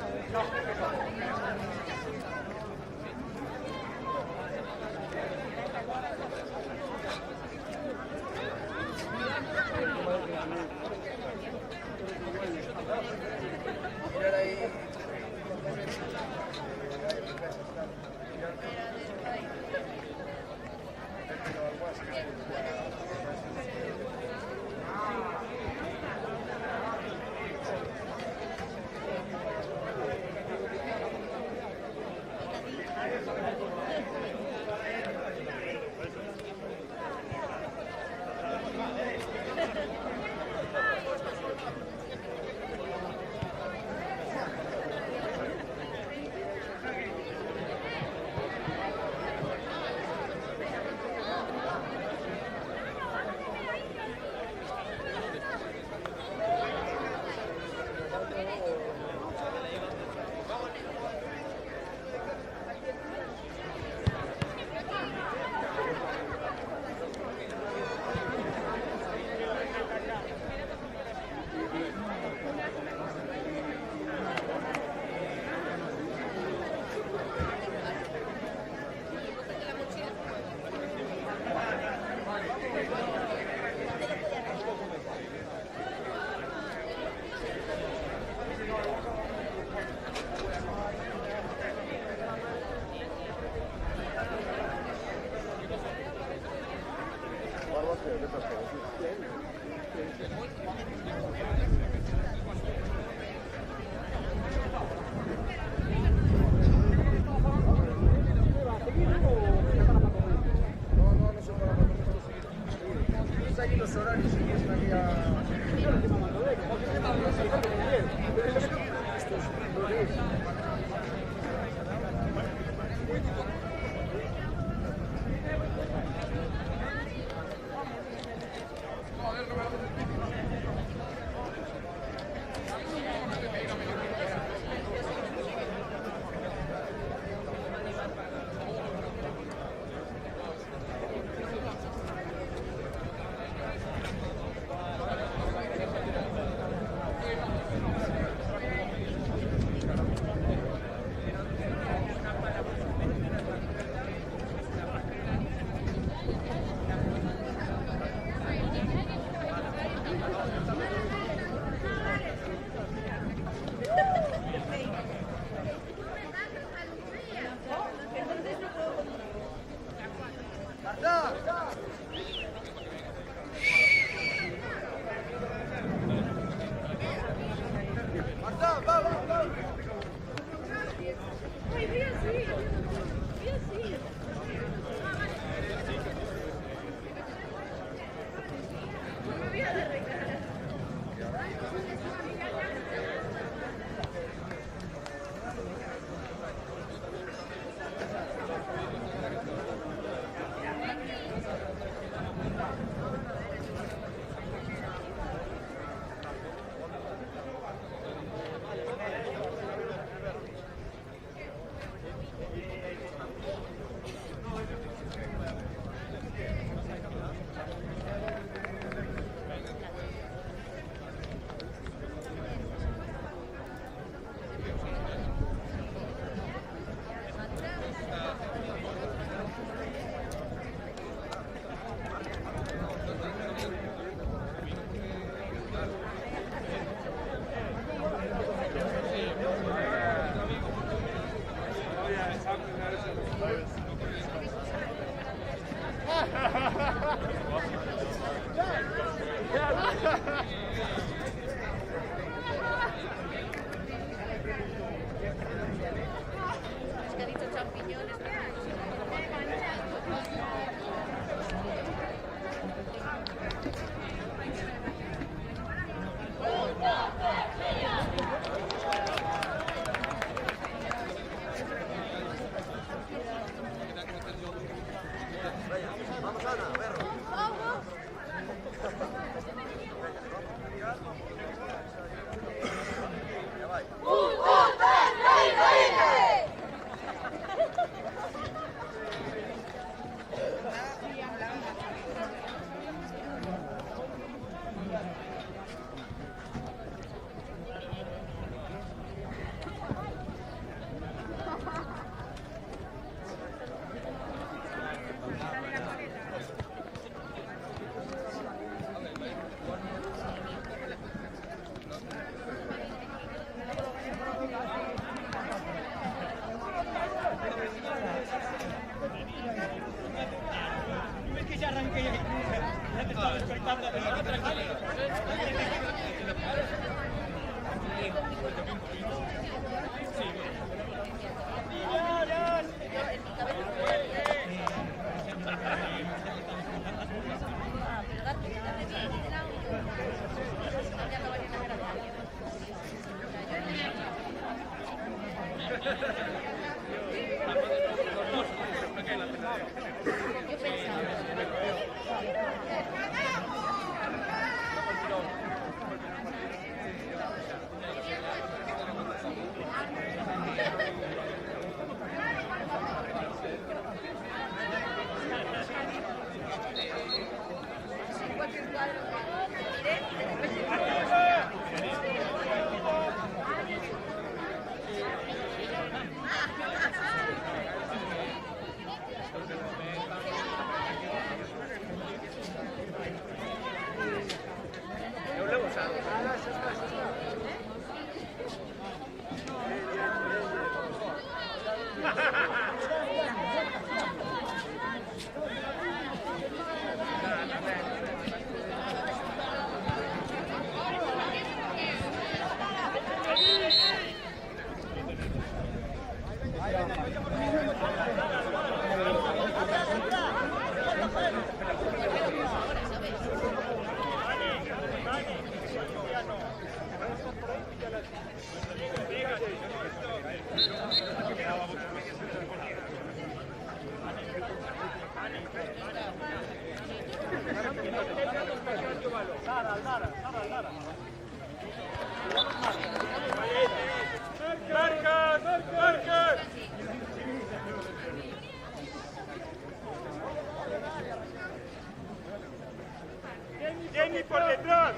Jenny por detrás.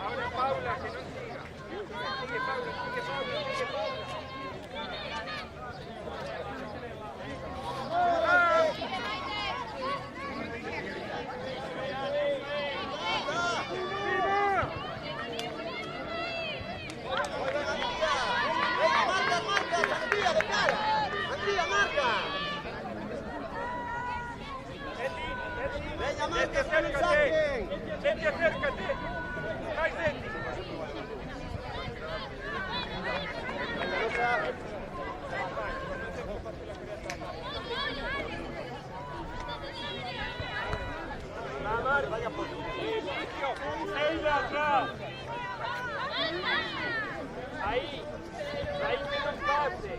Ahora Paula, que no siga. Sigue Paula, sigue Paula, sigue Paula. Acércate, acércate. Ay, Sandy. Vaya por Sheila atrás. Ahí menos pase.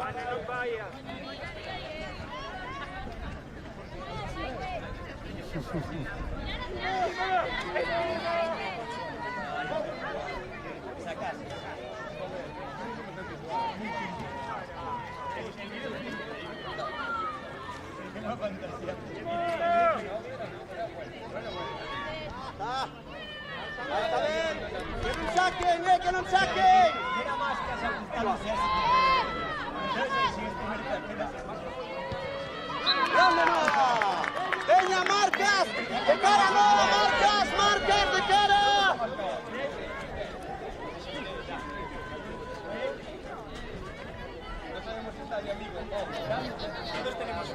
Ana, no vaya. Está bien, que non saquen, Era más que has ajustado. ¿Dónde no? Peña, marcas, de cara no, marcas, de cara. No sabemos si está ahí, amigo. Todos tenemos.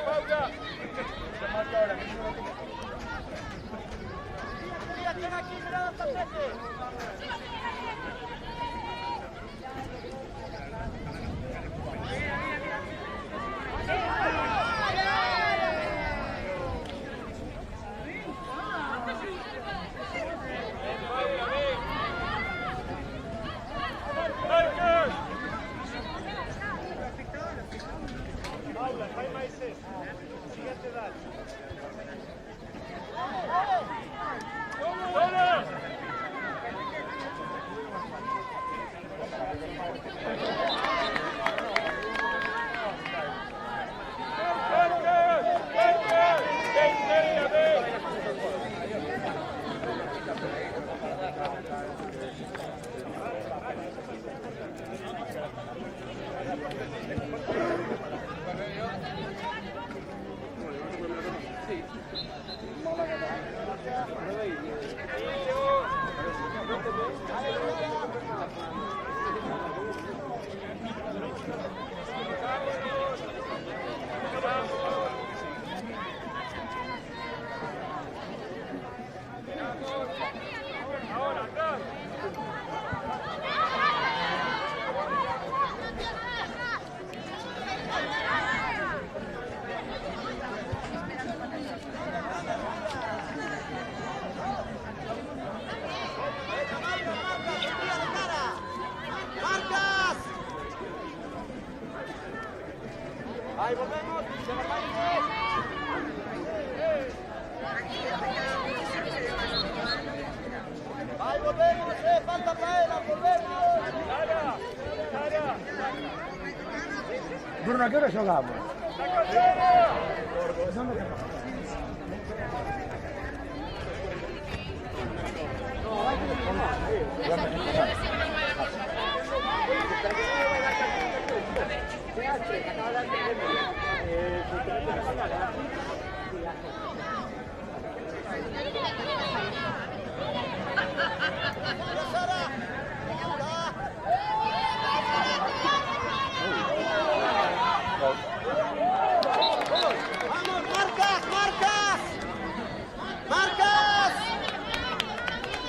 Paula. Mira, aquí, mira, hasta 13. Paula, fai máis eso. Siguiente edad. ¡Todos! Bruno, ¿a qué hora jugamos? ¡Vamos, Marcas! ¡Marcas! ¡Marcas!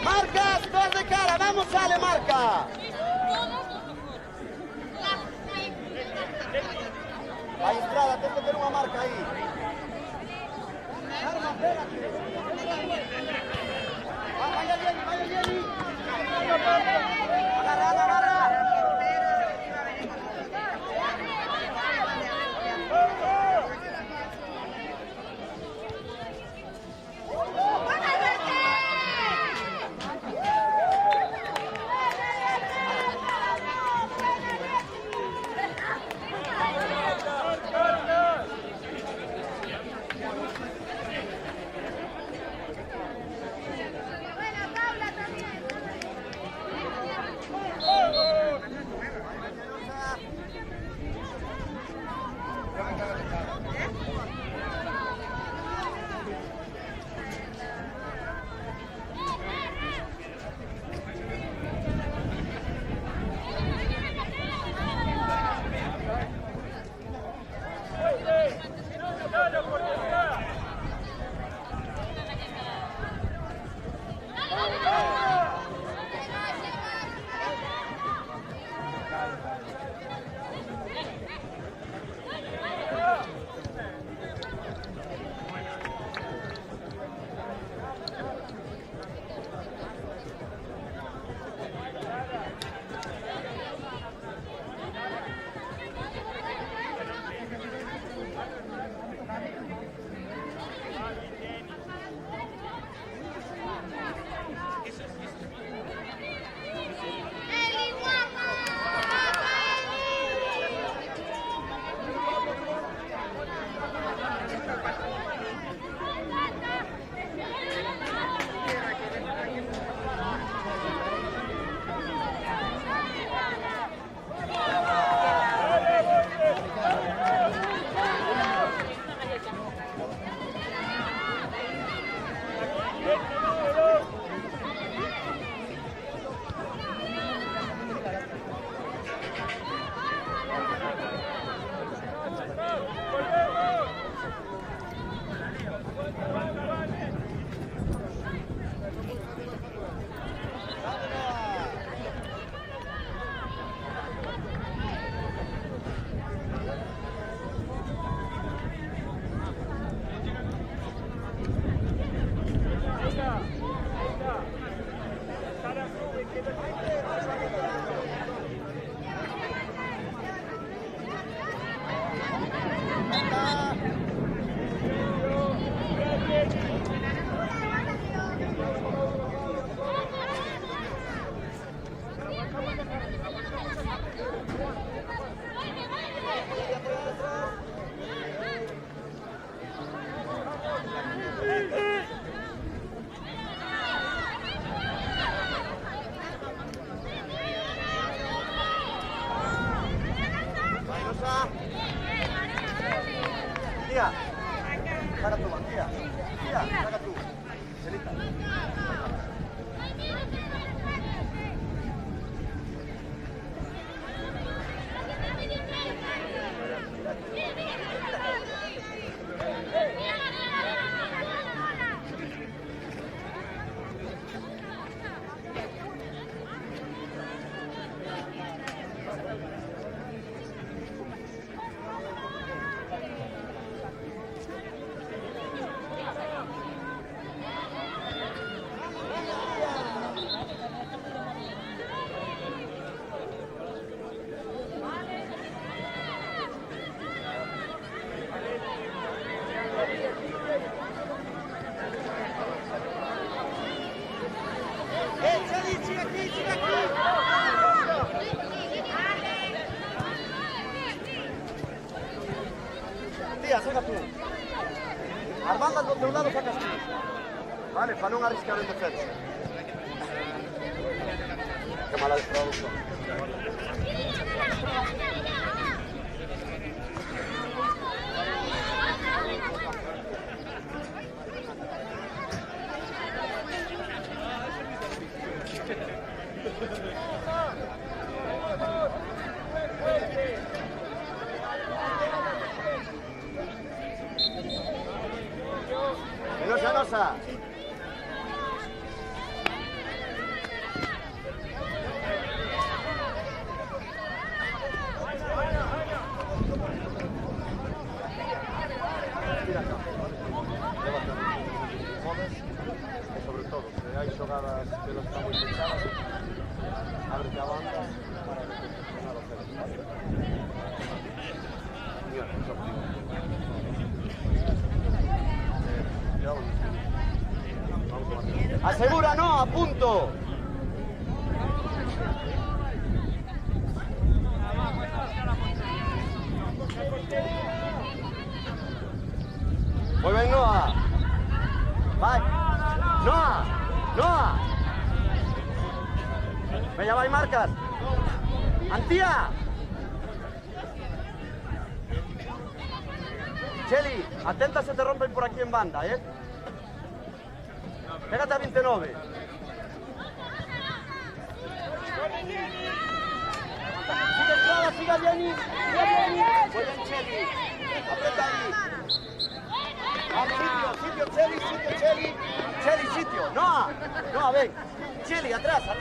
¡Marcas! ¡Dos de cara! ¡Vamos, sale, marca! Ahí, Estrada, tienes que tener una marca ahí. Arma, espérate. Vaya, Jenny, vaya, Jenny. Agarra, agarra. Tía, saca tú, tía. Tía, saca tú. Celita. banda do teu lado sacas ti. Vale, para non arriscar en defensa. Que mala distribución. Venosa. Sobre todo, se hai xogadas que non están moi pechadas, ábrete a banda para reposicionar o centro. Asegura, no, a punto. Muy bien, Noah. Vai. Noah. Venga, vai, marcas. Antía. Cheli, atenta, se te rompen por aquí en banda, ¿eh? Pégate a 29. Sigue Clara, sigue Jenny. Muy bien, Cheli. Aprieta ahí. Sitio, Cheli. Cheli, sitio. Noah, ven. Cheli, atrás. Ven.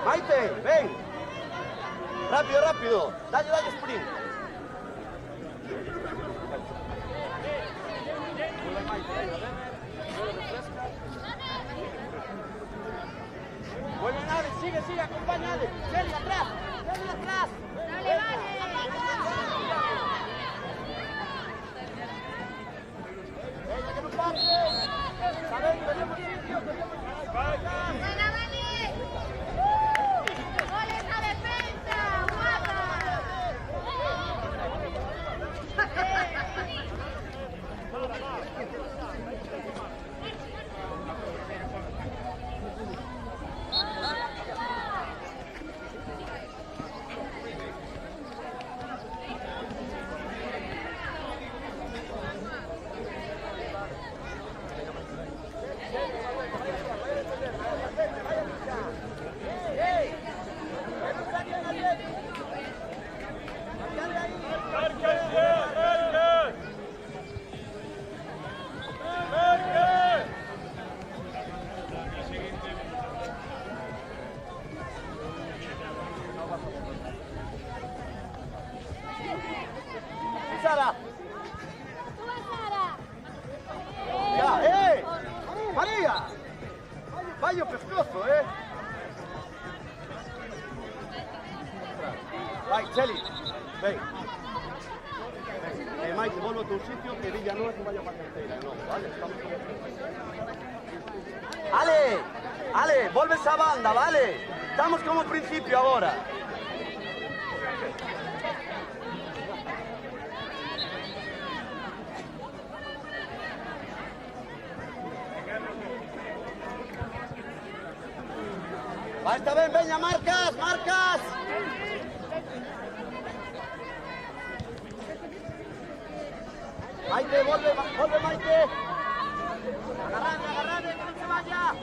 Maite, ven. Rápido. Dale, sprint. Bueno, Ale, sigue, acompáñale. Cheli, atrás. Dale, vale. Venga, que no pase. Sabéis, tenemos sitio. Buena, vale. ¡Gol esa defensa! ¡Guapa! Sara. Ya, María. Vaya pescozo, Vai, Cheli, ven. Maite, vuelvo a tu sitio, que Villa no es que vaya para cartera, no, vale, estamos Ale, vuelve esa banda, ¿vale? Estamos como principio ahora. Va, está bien, venga, marcas. Maite, vuelve Maite. Agarrame, que no se vaya.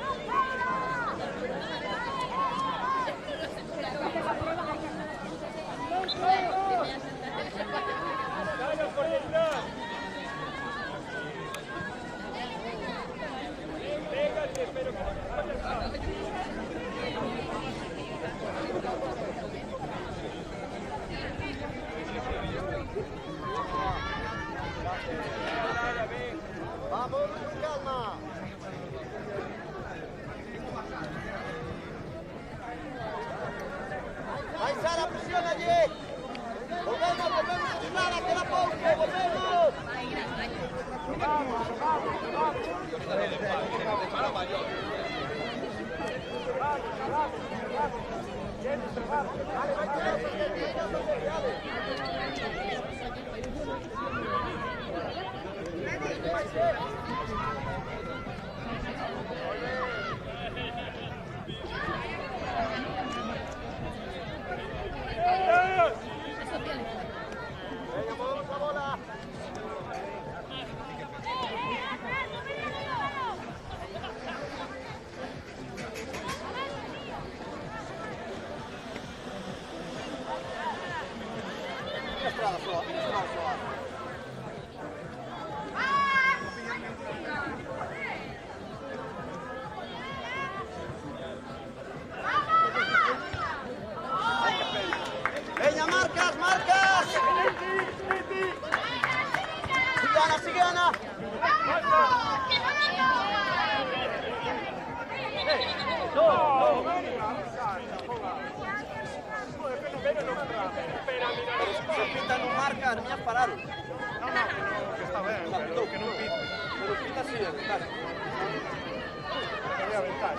Vamos, con calma. Vai Sara, presiona allí. Volvemos, Sara, que la pausa, volvemos. Venga, movemos la bola. Venga, marcas. Sigue Ana. Se pita non marca, non mi ha parato. Que está ben, que non pita. Pero pita sí, claro. Había ventaja.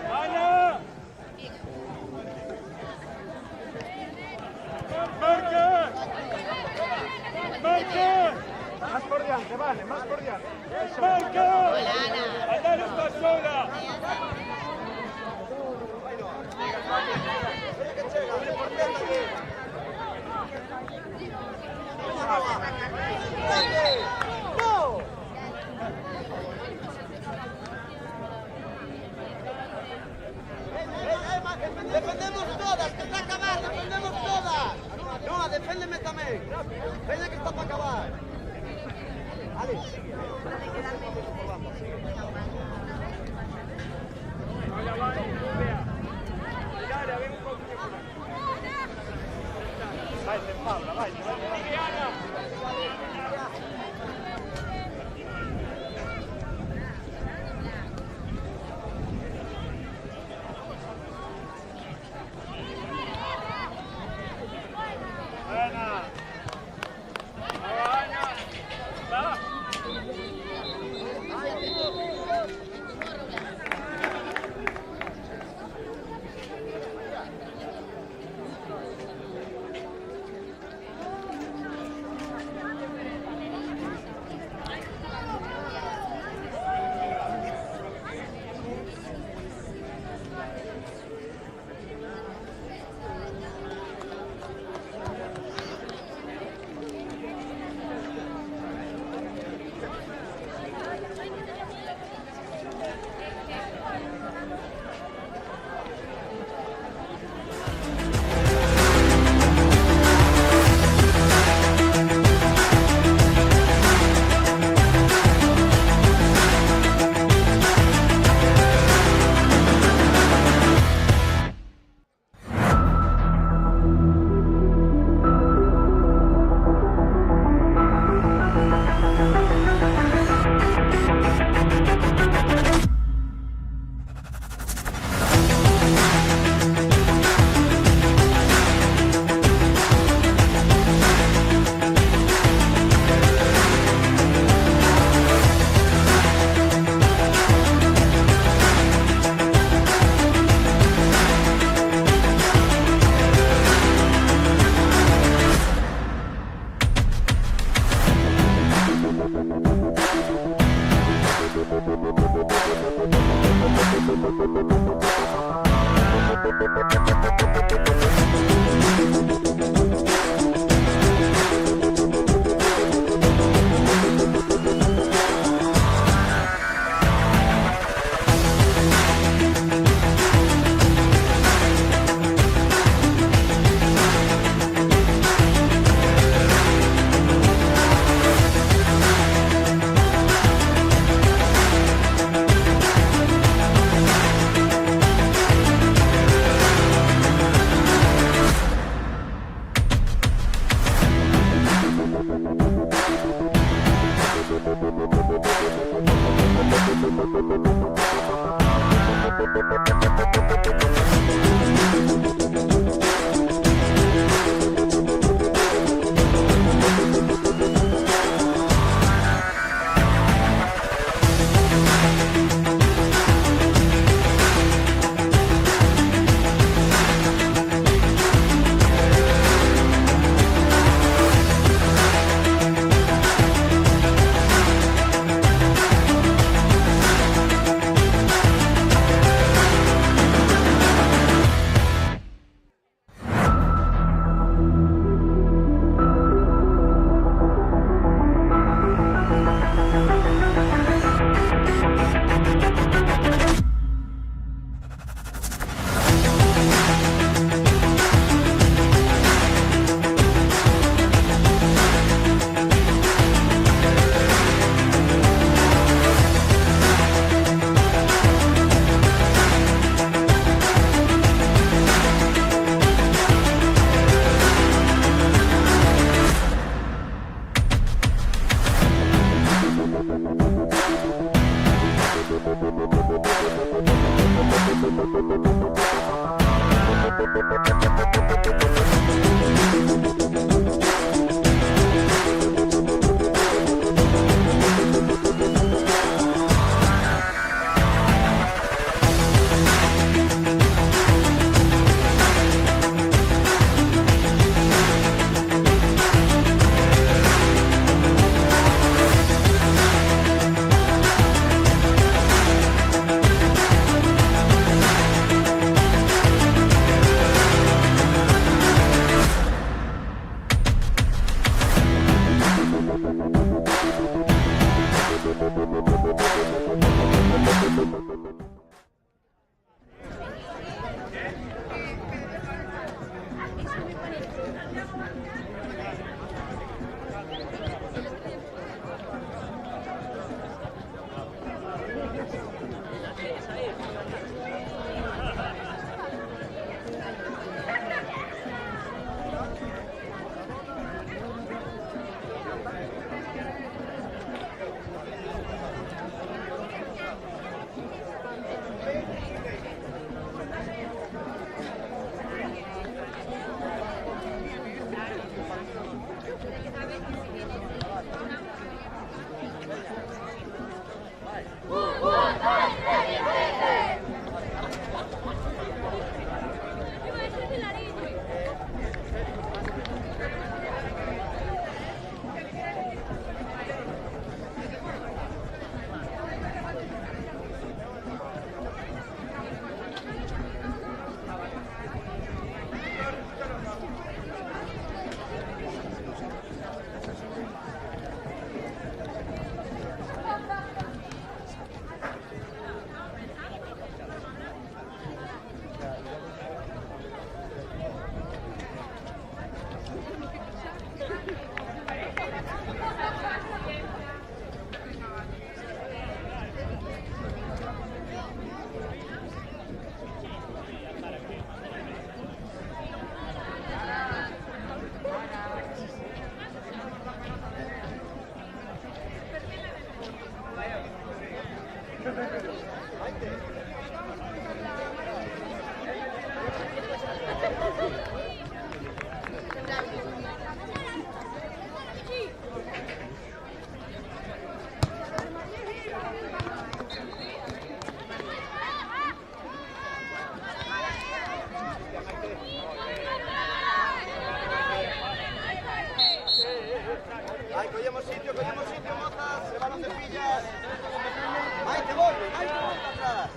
¡Vaya! Cogemos sitio, mozas, se van los cepillas. Ahí te voy, atrás.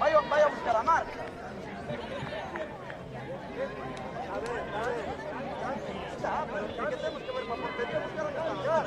Vaya a buscar la marca. Está, pero ¿qué tenemos que ver para portería? Buscar a descansar.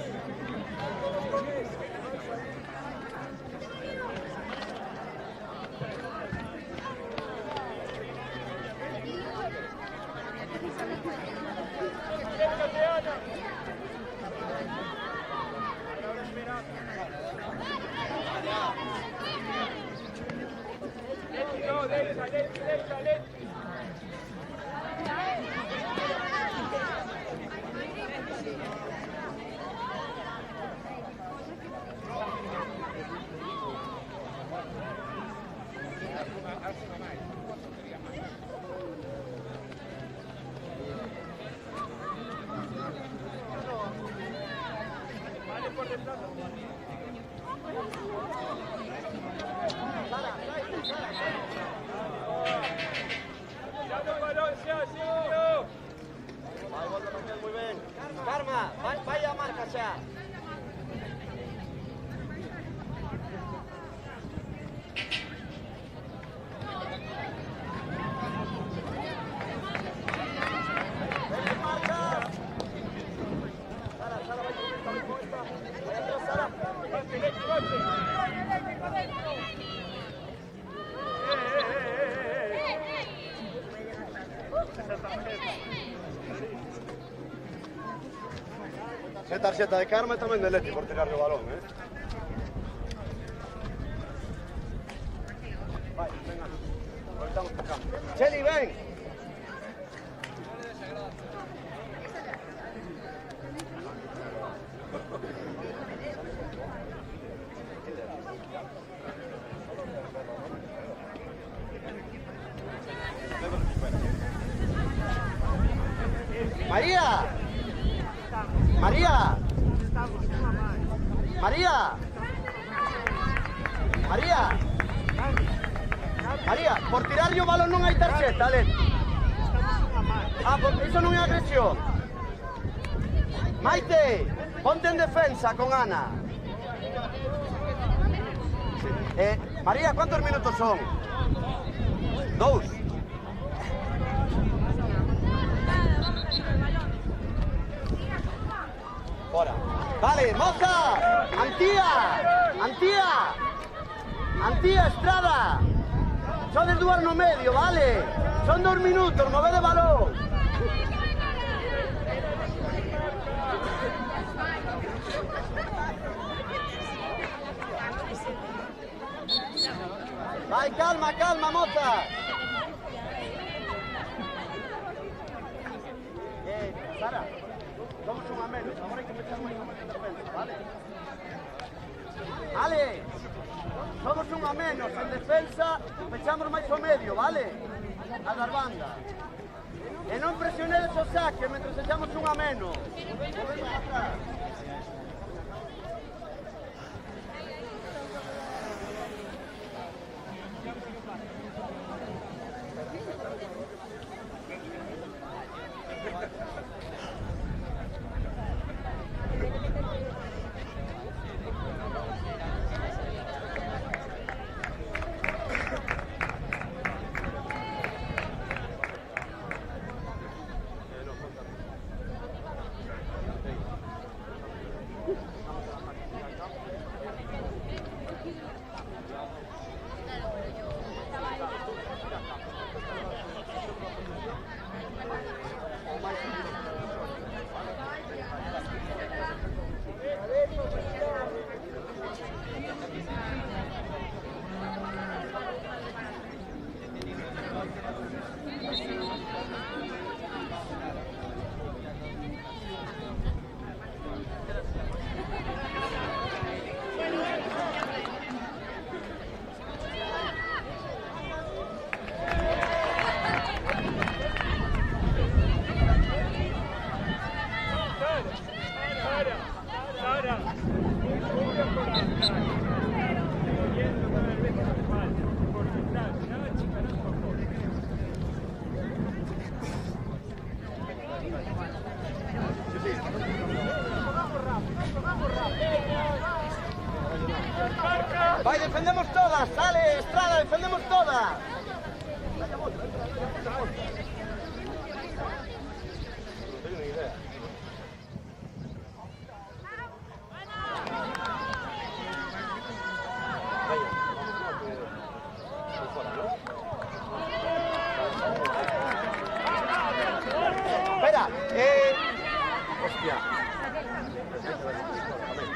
Muy bien. Karma, vaya a marca ya. C'è tarjeta de Karma e también de Leti por tirar el balón, Vai, venga. Voltamos para acá. Cheli, ven. María. María. María. María. María, por tirar o balón non hai tarxeta, Leti. Ah, porque iso non é agresión. Maite, ponte en defensa con Ana. María, ¿cuántos minutos son? 2. Fora. Vale, moza! Antía! Antía! Antía, Estrada! Sodes dúas no medio, vale? Son 2 minutos, movede balón. Vai, calma, calma, moza. Sara, somos un a menos, agora hai que pechar máis o menos en defensa, vale? Ale, somos un a menos en defensa, pechamos máis o medio, vale? A dar banda. E non presionedes o saque mentre echamos un a menos. Volvemos atrás.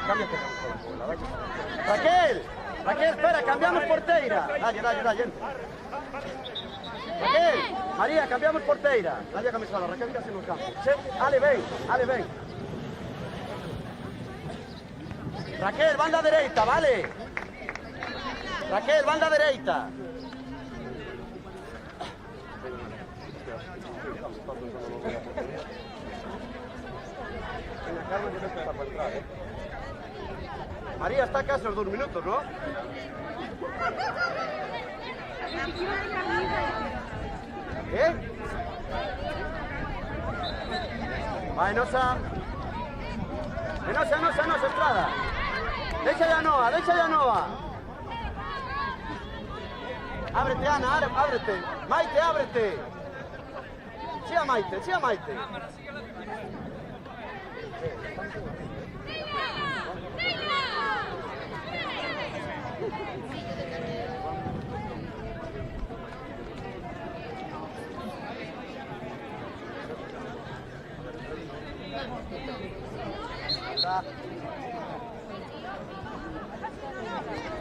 cámbiate. Raquel, Raquel, espera, cambiamos porteira. Dale, entra. Raquel, María, cambiamos porteira. Nadie a camisola, Raquel, casi no campo. Ale, ven. Raquel, banda dereita, vale? Raquel, banda dereita. María, está casi los 2 minutos, ¿no? ¿Qué? Va, Enosa, Estrada. Deixa ya Noa. Ábrete, Ana, ábrete. Maite, ábrete. Siga Maite.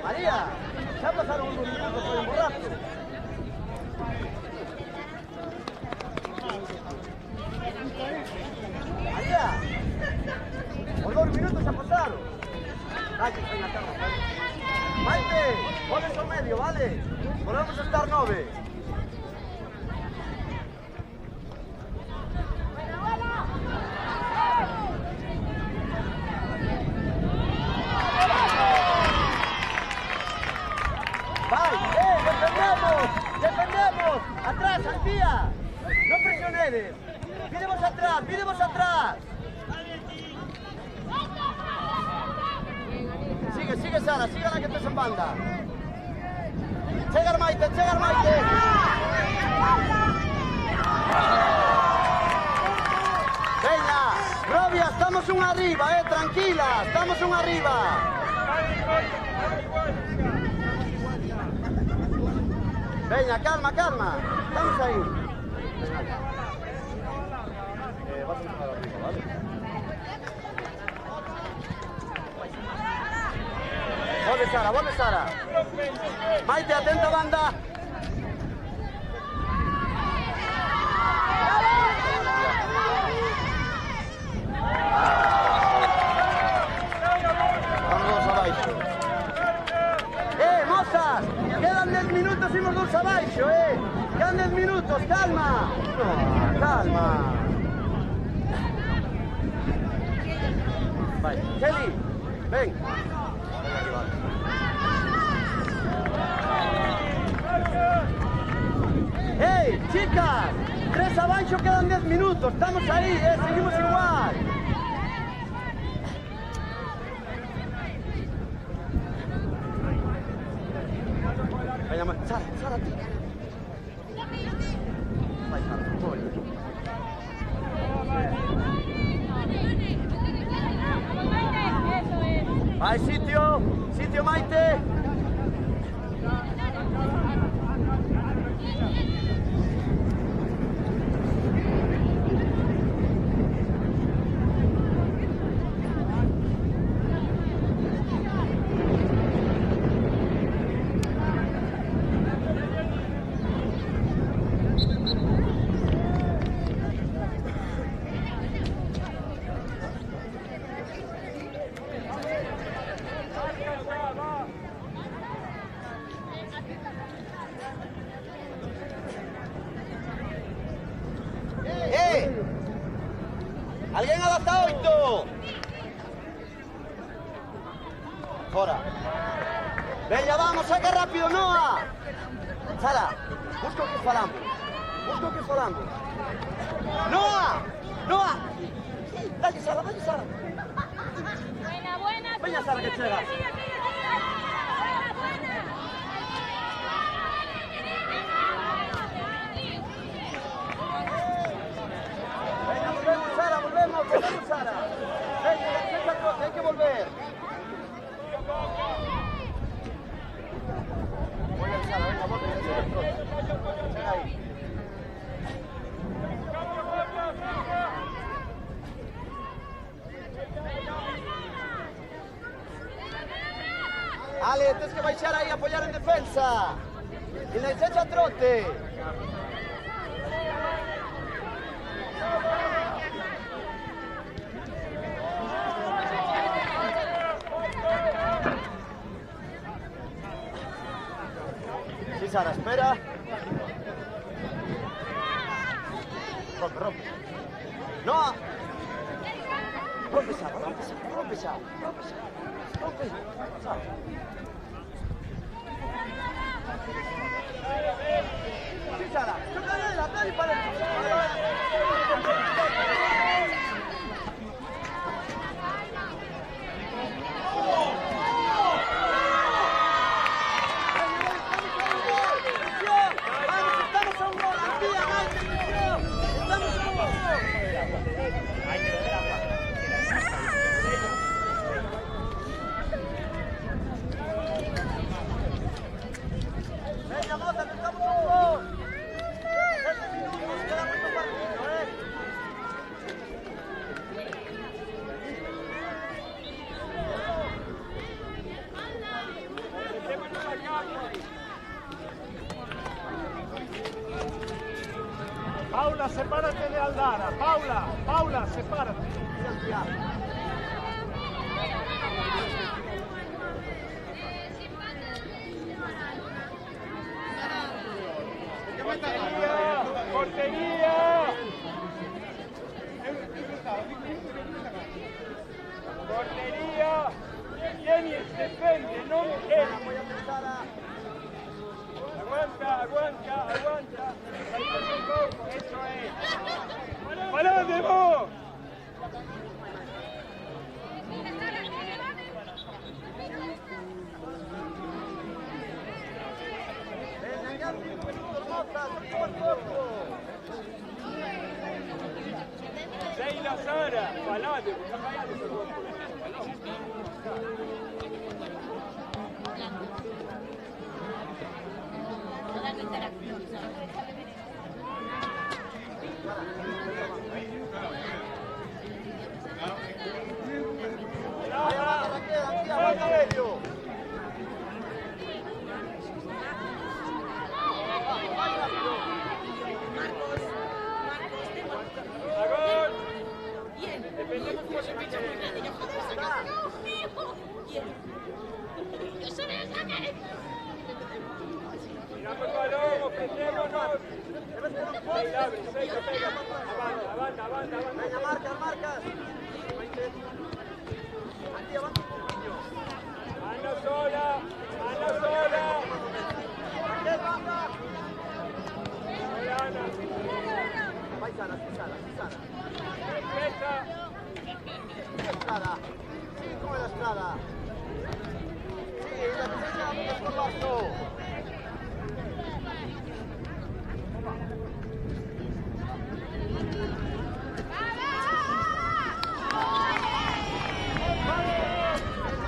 María, ya pasaron unos minutos por el borracho. María, por 2 minutos ya pasaron. Dale, en la cama, ¿vale? Maite, pon eso medio, ¿vale? Volvemos a estar 9. ¡Defendemos! ¡Atrás, Antía! ¡No presionedes! ¡Pidemos atrás! Sigue Sara, sigue la que estés en banda. ¡Chega Maite! Venga, Robia, estamos un arriba, tranquila, estamos un arriba. Venga, calma. Estamos ahí. Vas a empezar arriba, ¿vale? Vuelve Sara. Maite, atenta, banda. Vamos abaixo. Mozas! Quedan 10 minutos y los 2 abaixo, Quedan 10 minutos, calma. Calma. Vai, Kelly, ven. ¡Hey, chicas! 3 abaixo, quedan 10 minutos. Estamos ahí, seguimos igual. Sara, tío. Vai, Sara, voy. Vai, sitio, Maite. ¿Alguien ha adaptado esto? Fora. Venga, vamos, saca rápido, Noa. Sara, busca que falamos. Noa. Dale, Sara. Buena. Venga, Sara, que chega. Volvemos, Sara. Venga, hay que volver. Venga, Sara, volve. Ahí. tienes que baixar aí a apoyar en defensa. Y le echa trote. Sí, Sara, espera. Rompe, rompe. No. Rompe, Sara, rompe, Sara, rompe, Sara, rompe, Sara. Rompe, Sara. Sí, Sara. Dale, dale, para el... Paula, sepárate de Aldara. Paula, sepárate. ¡Portería! ¡Portería! Jenny, defende, no él. Aguanta. Eso es. ¡Pará de vos! Sheila Sara, palate, Venga, marcas. Aquí abajo. Ana sola. Vai, Sara. Presa. Estrada. Sí, come la Estrada. Sí, la defensa es por basso.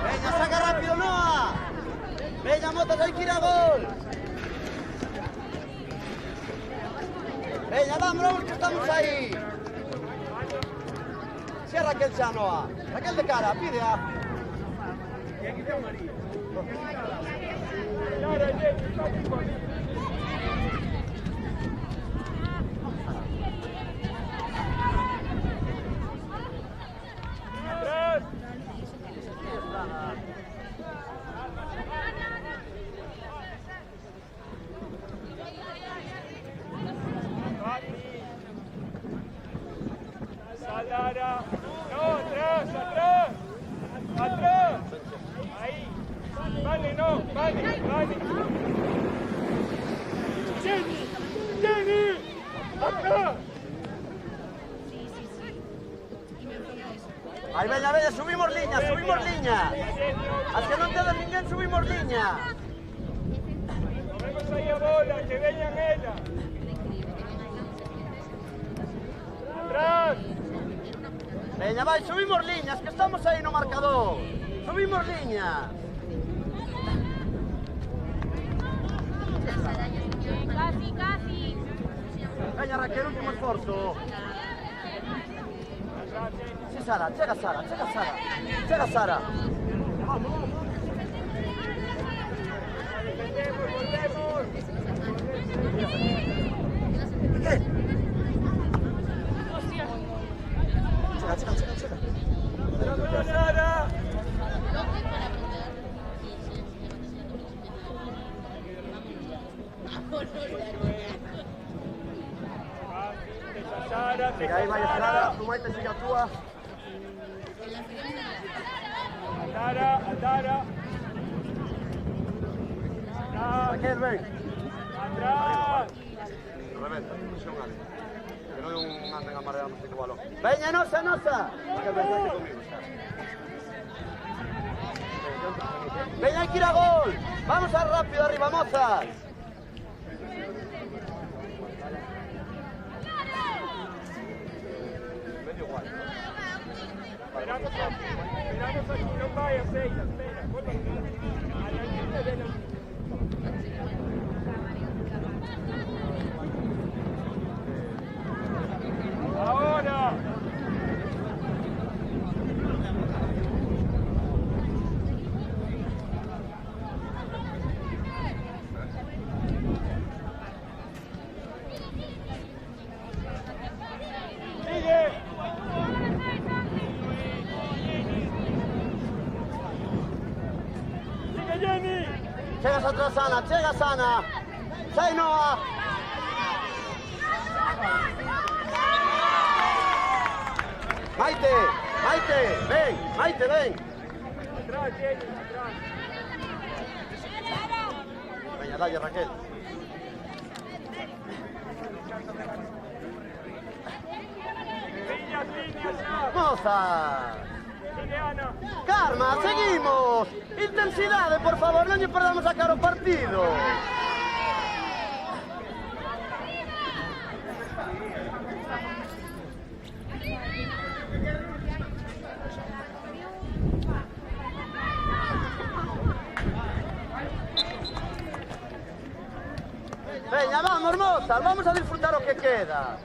Venga, saca rápido, Noah. Venga, Motas, hay que ir a gol. Venga, vamos, que estamos ahí. Sí, a Raquel ya, Noah. Raquel de cara, pide a... Salara. No, atrás. Ahí. Vale. Jenny. Acá. Ahí, venga, subimos línea. Hacia no te da ninguén, subimos línea. Vamos ahí a bola, que vengan ella. Atrás. Venga, vai, subimos líneas, que estamos ahí no marcador. Subimos líneas. Casi. Venga, Raquel, último esfuerzo. Sí, Sara, llega Sara. Vamos. Sigue ahí, Maestrada. Tu Maite sigue a túa. Andara. Raquel, ven. Atrás. Reventa, presión alta. Que non anden a marear con o balón. Veña, nosa. Raquel, vente comigo, xa. Veña, hai que ir a gol. Vamos a rápido arriba, mozas. Medio igual. Esperamos aquí, non vaya, espera. Ahora. Sigue. Sigue, Jenny. Chegas atrás, Ana, chegas, Ana. Sai, Noa. Maite, ven. Atrás, Jenny, atrás. Veña, dalle, Raquel. Líneas ya. Moza. Sigue, Ana. Karma, seguimos. Intensidade, por favor, non lle perdamos a cara o partido. Veña, vamos, mozas, vamos a disfrutar o que queda.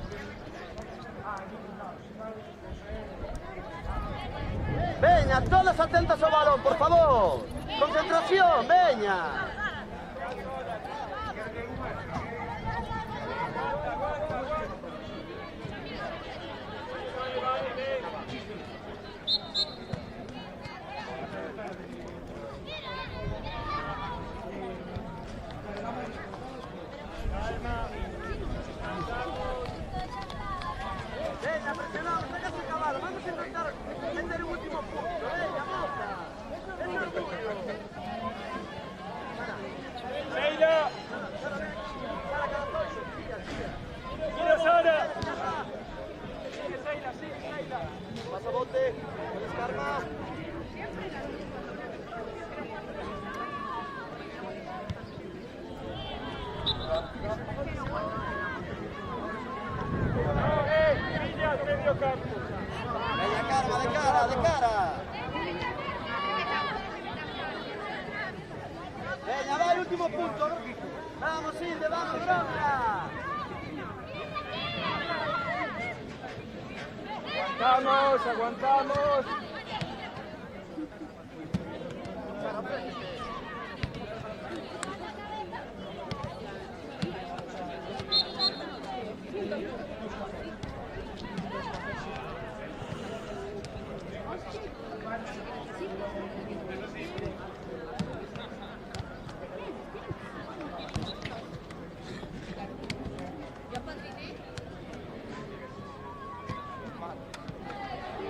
Veña, todas atentas ao balón, por favor. Concentración, veña. Veña, presionamos, venga ese caballo, vamos a intentar meter el último punto, veña, moza. Venga, tuyo. Sheila. Mira, Sara. Sigue, Sheila. Pasabote, descarga. Villas, medio campo. Venga, Karma, de cara. Venga, va el último punto. Vamos, Hilde, vamos, Bronca. Aguantamos.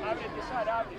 Ábrete, Sara, abre.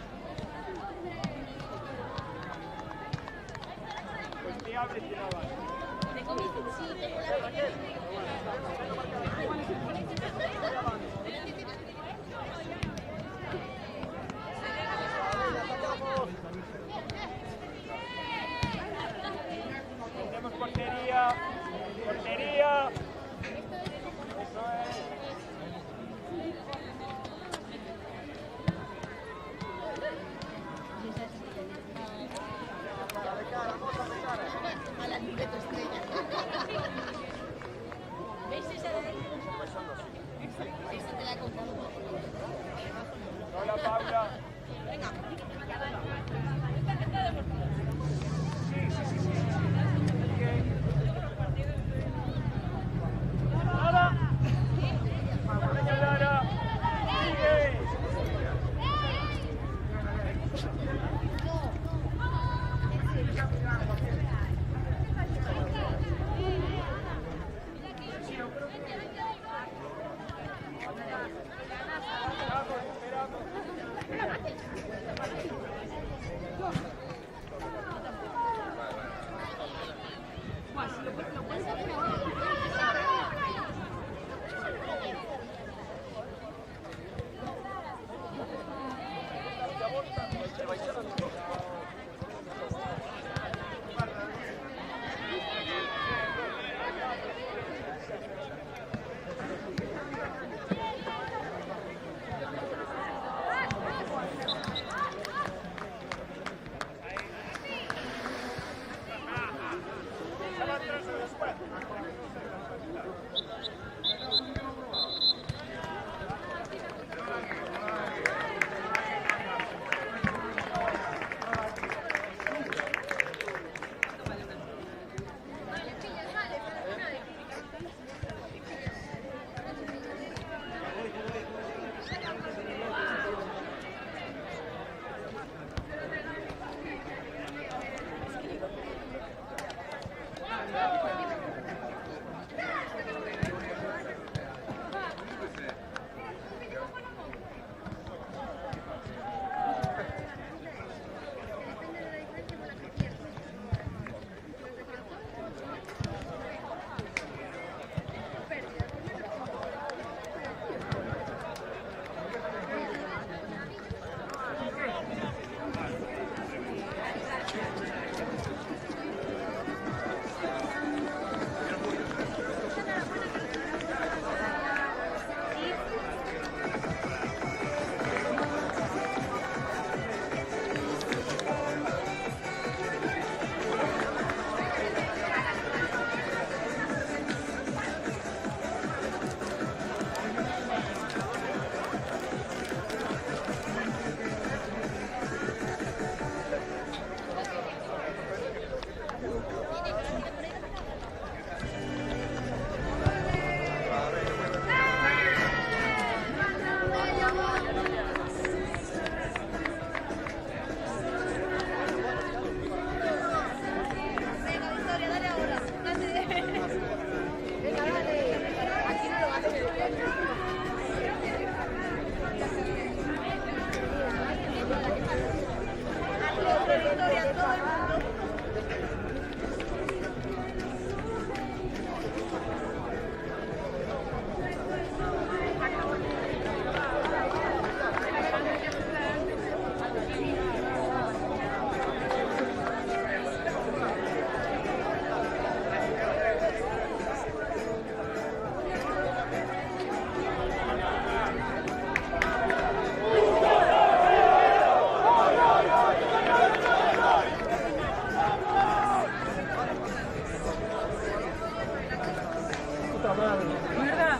puta madre. ¿Verdad?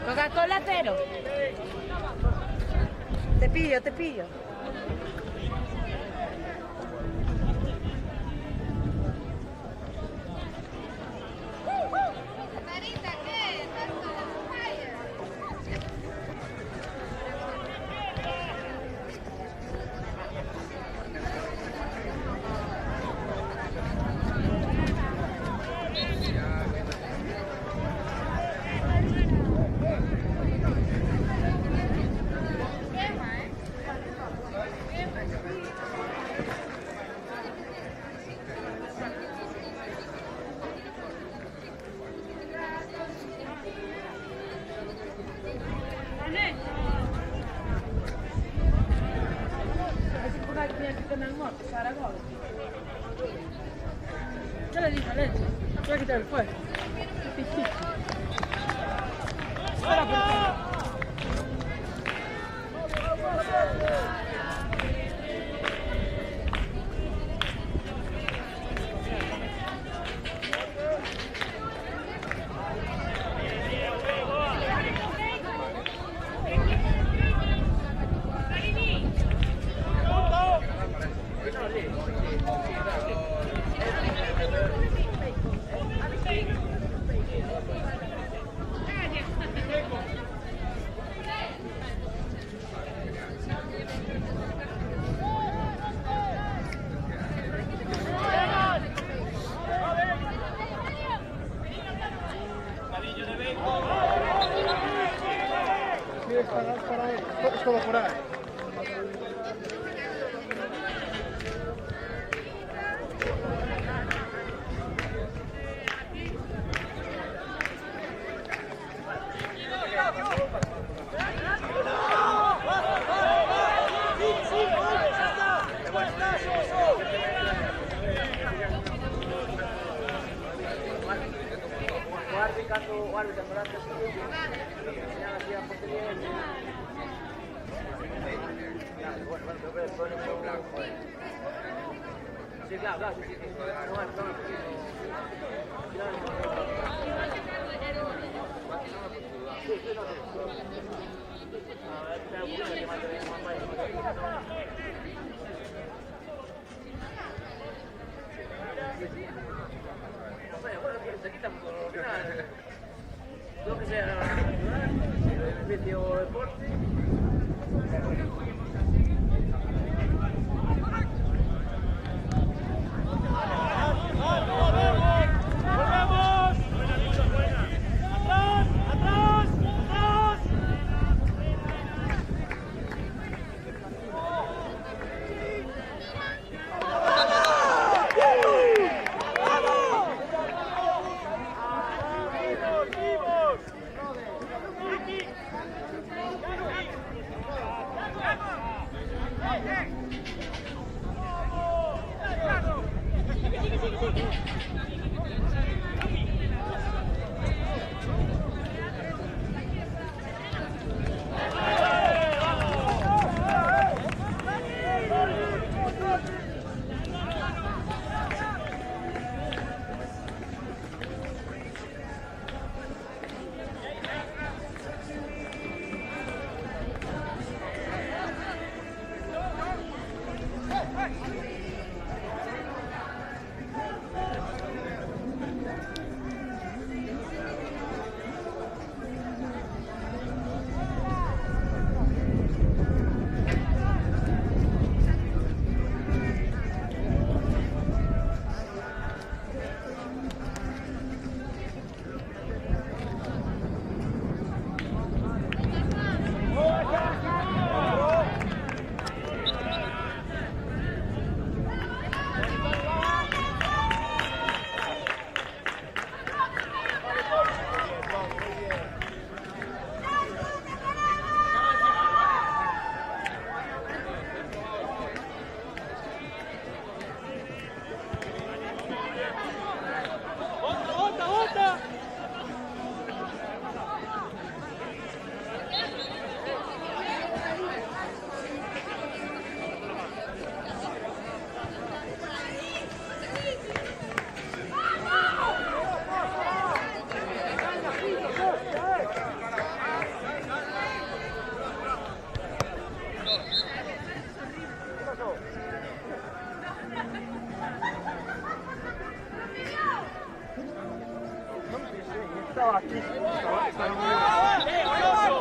Coca-Cola cero. Te pillo, te pillo. Yo le dije a Leche, voy a quitar el fuego. Es todo por ahí. Sí, claro, claro, sí, sí. Lo que sea, beneficio deporte.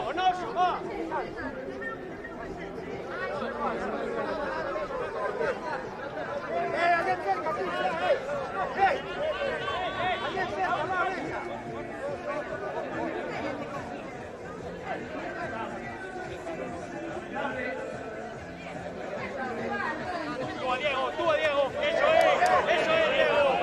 Onoso, va. Tú a Diego, eso es, Diego.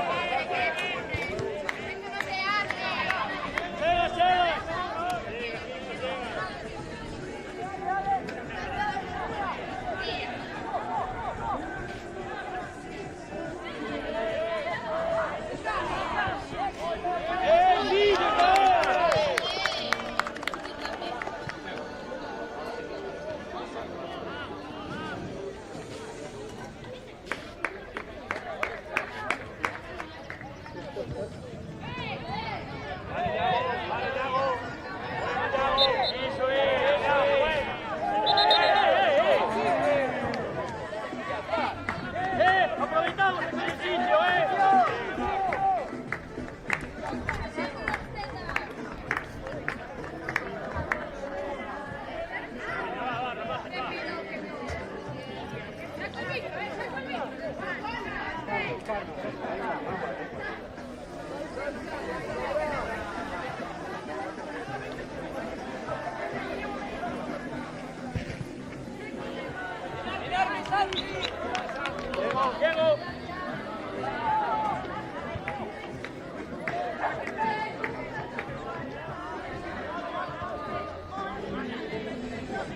Aprovechamos el beneficio, Diego.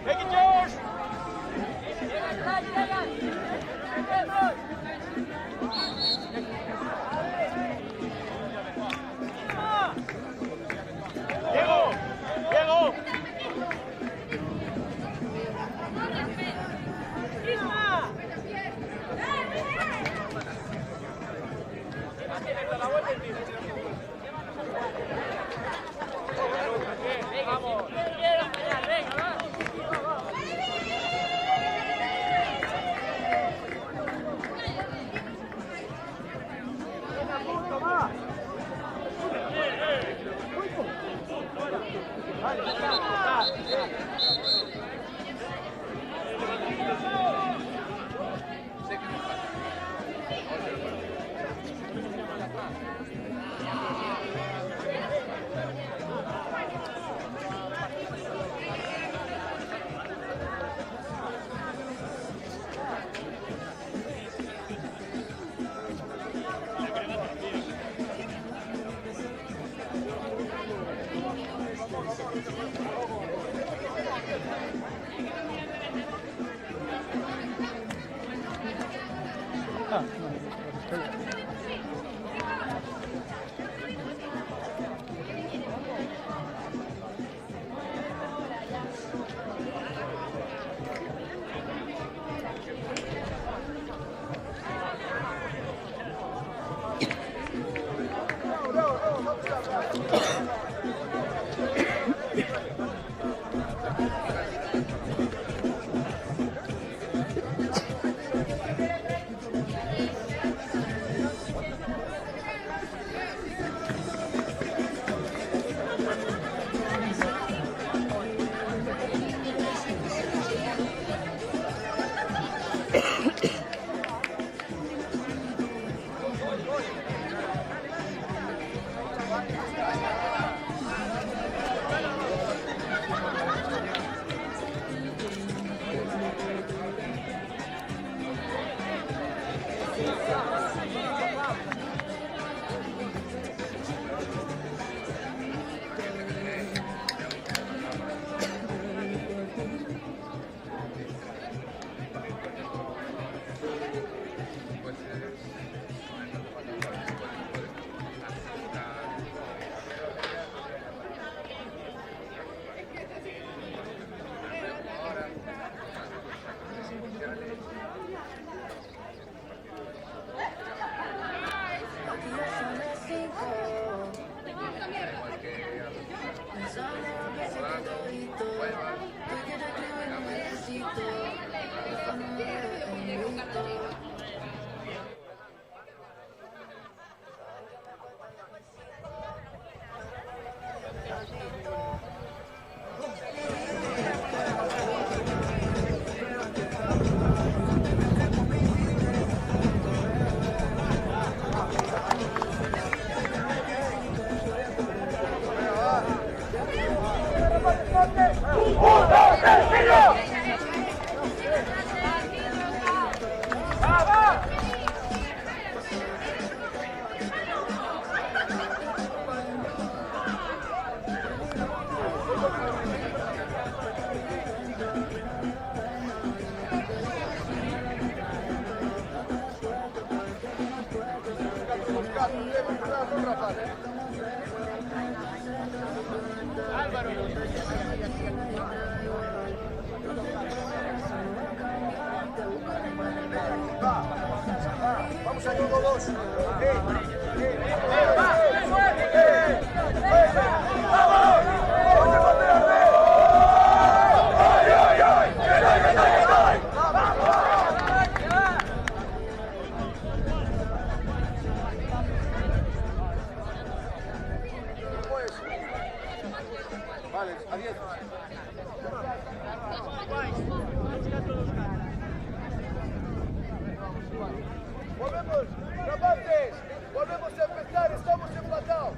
Take it, George. Diego. Vamos. Vale, a 10. Volvemos, rapaces, volvemos a empezar, estamos empatados.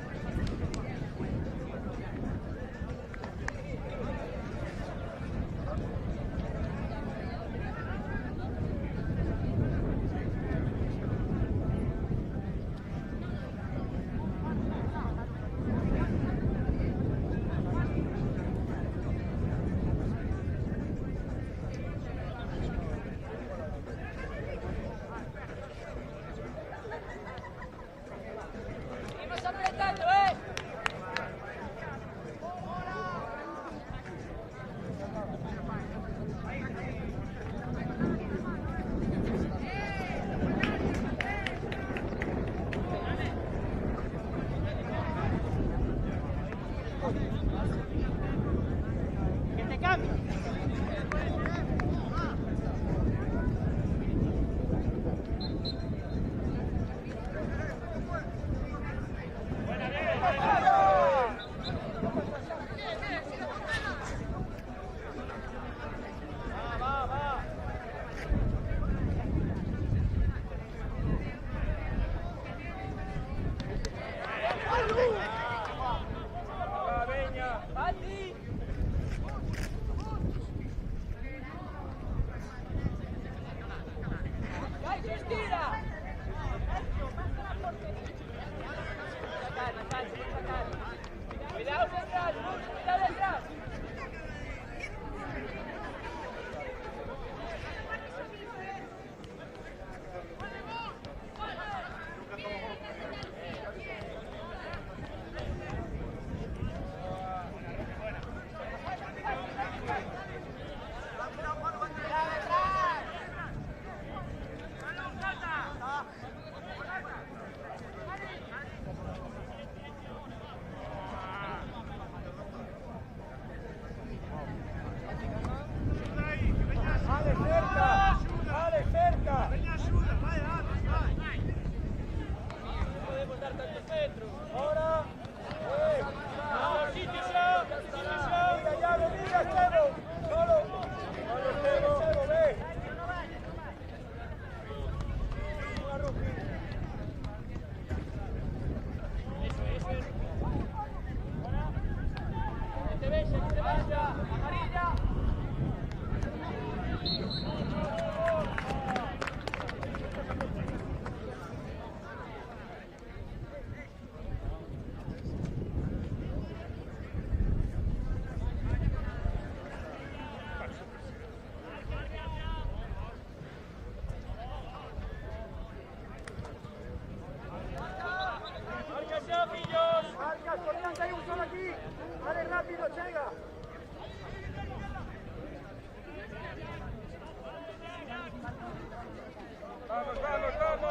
Vamos, vamos, vamos.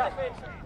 defensa.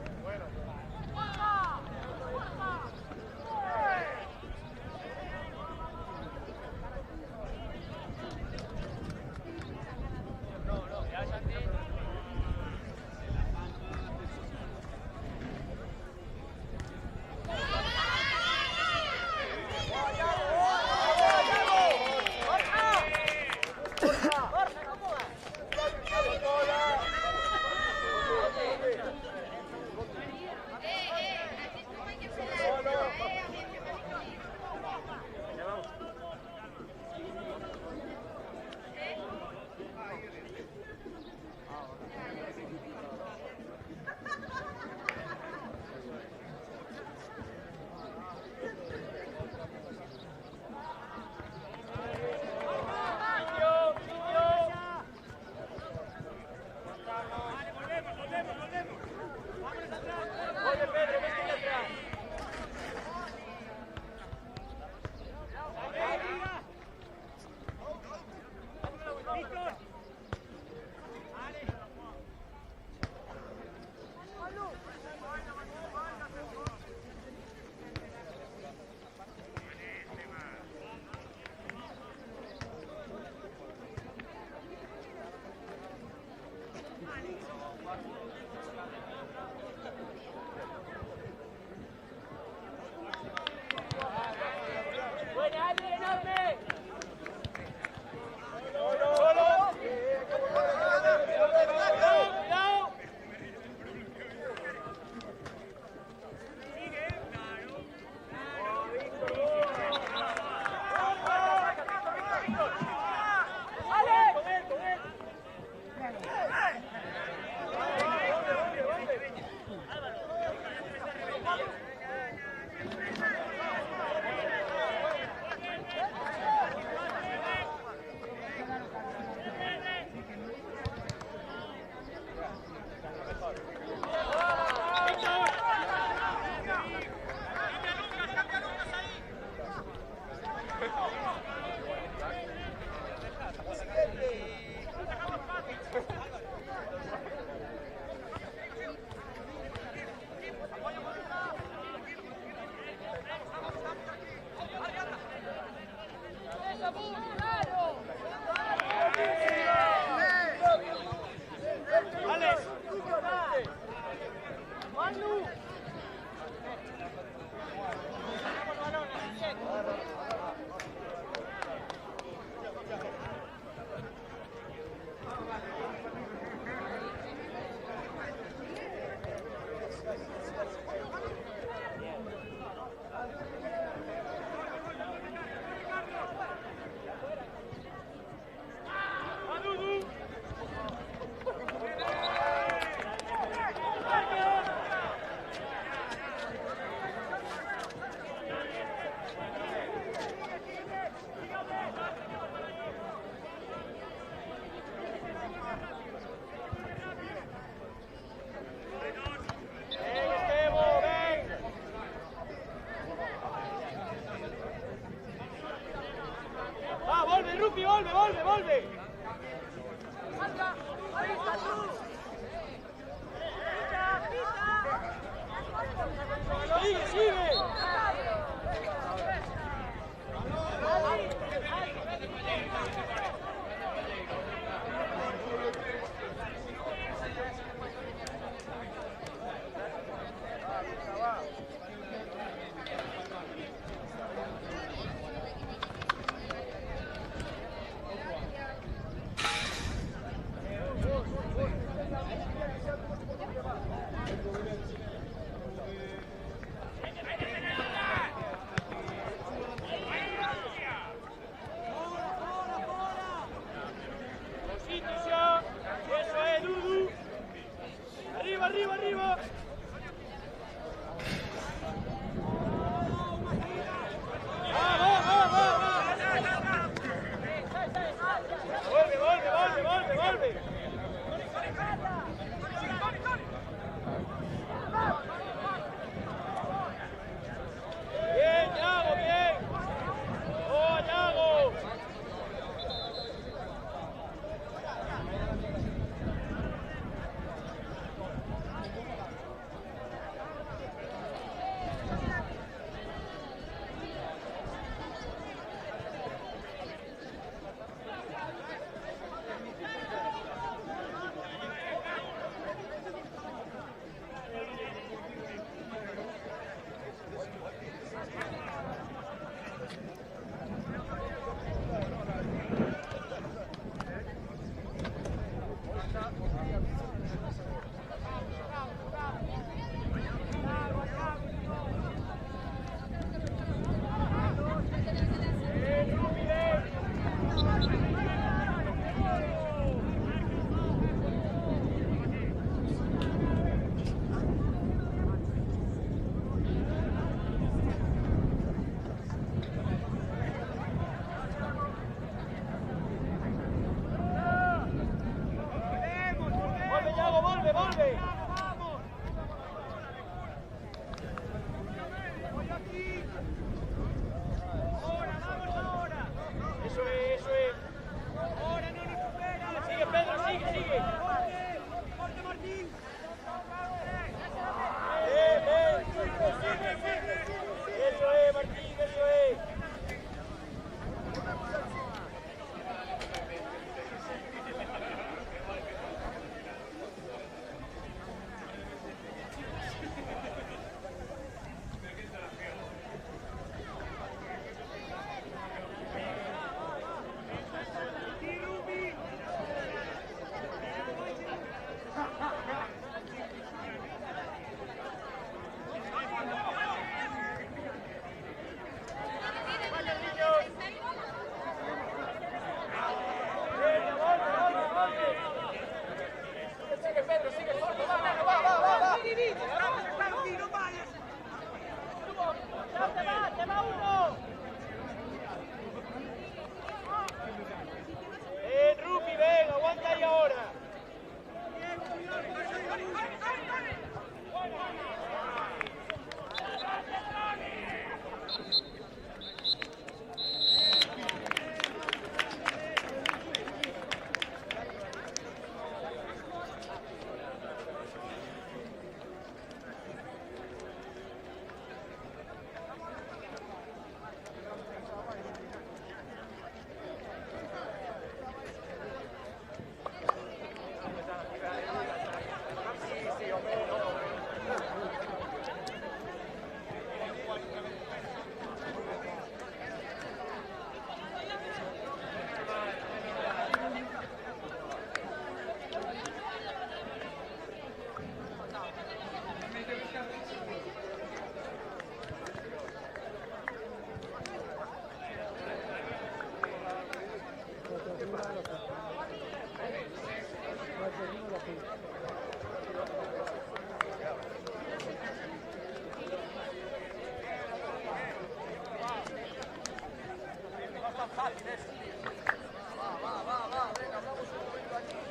Volve. Sigue. tan fácil eso. Va, venga, vamos un momento aquí.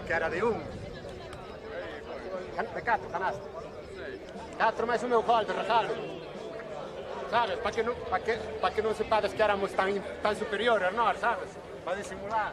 Che era di un. Peccato, canasta. 4 mais o meu gol de recalco. Sabes? Para que não se pares que éramos tan superiores, nós, sabes? Para disimular.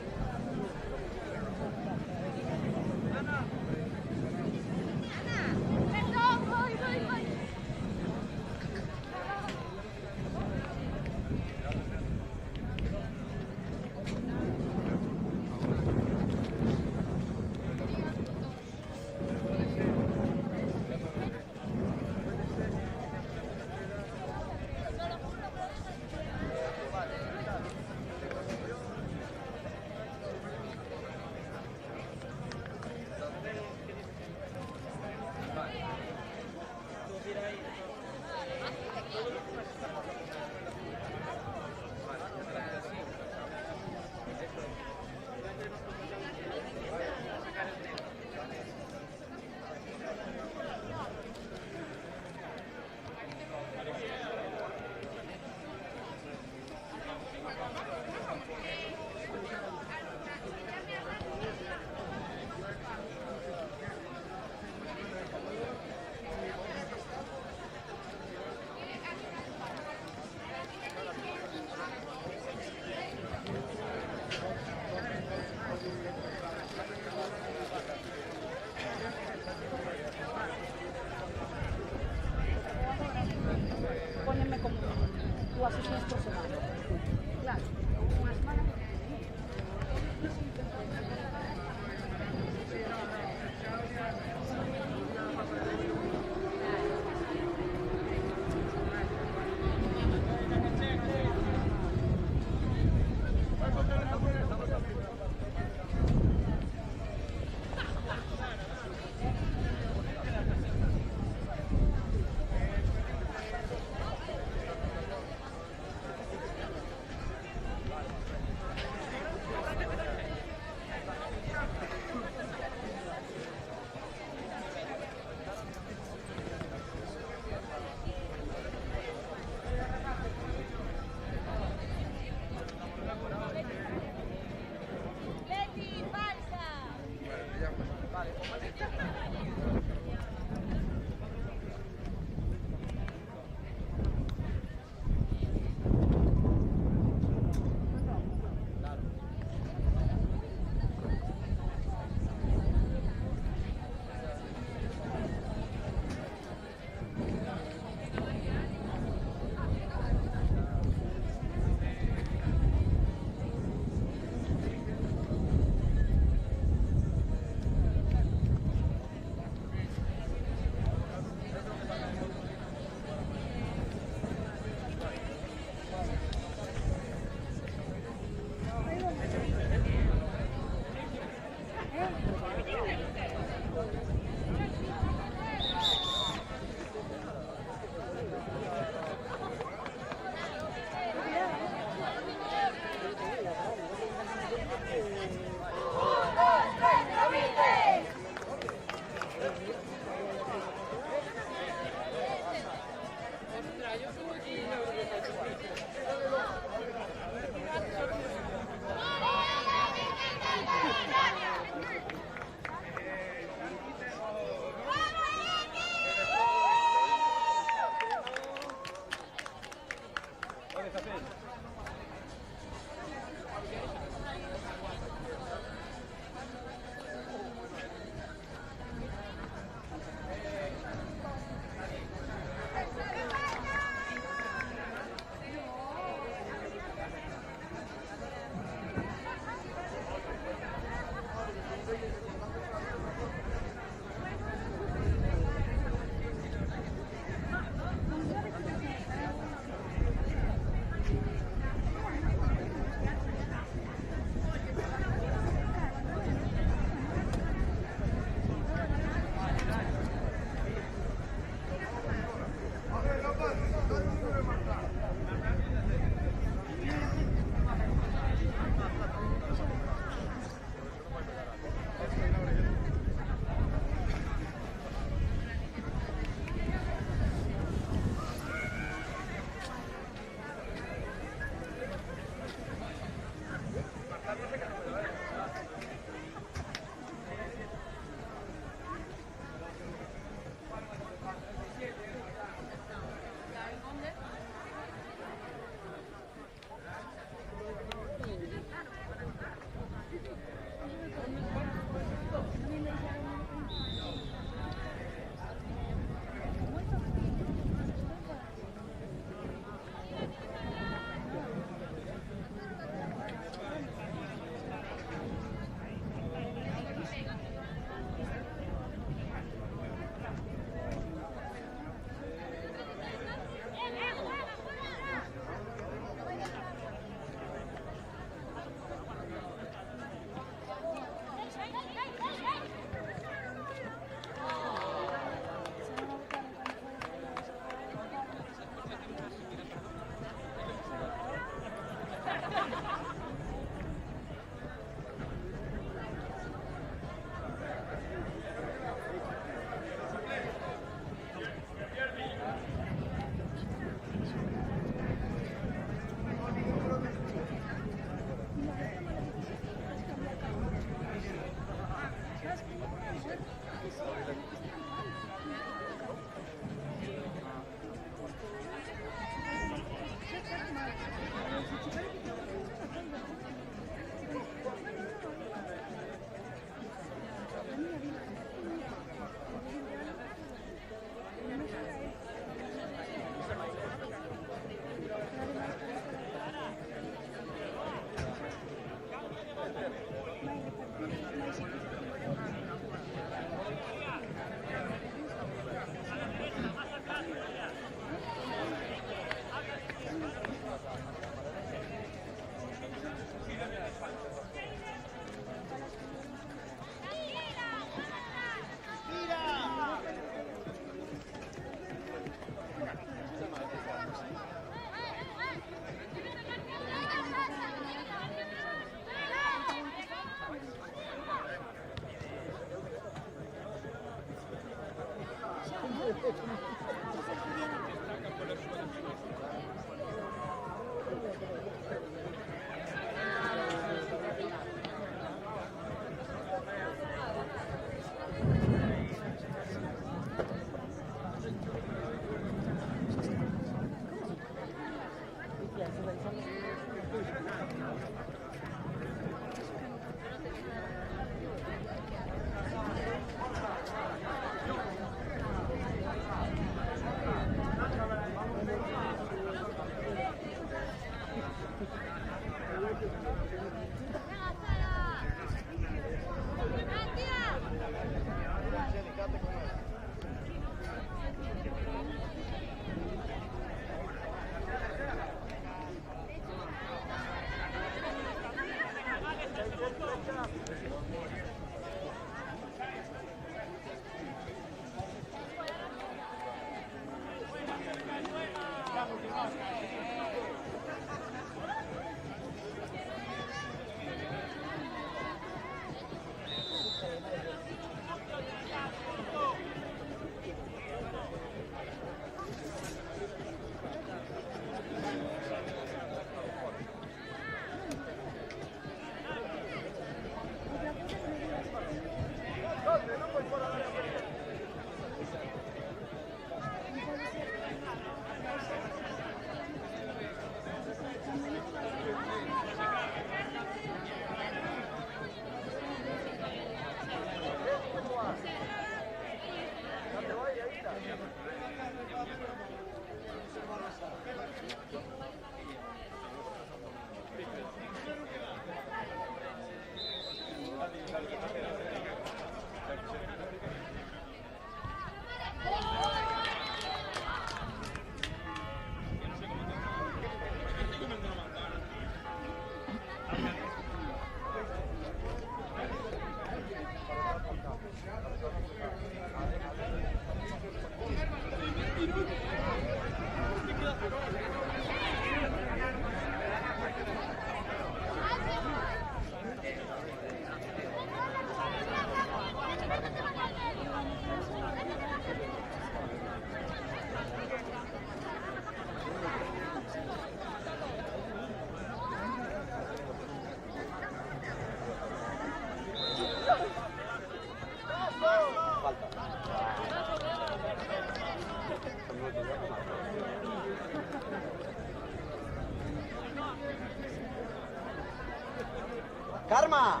Karma,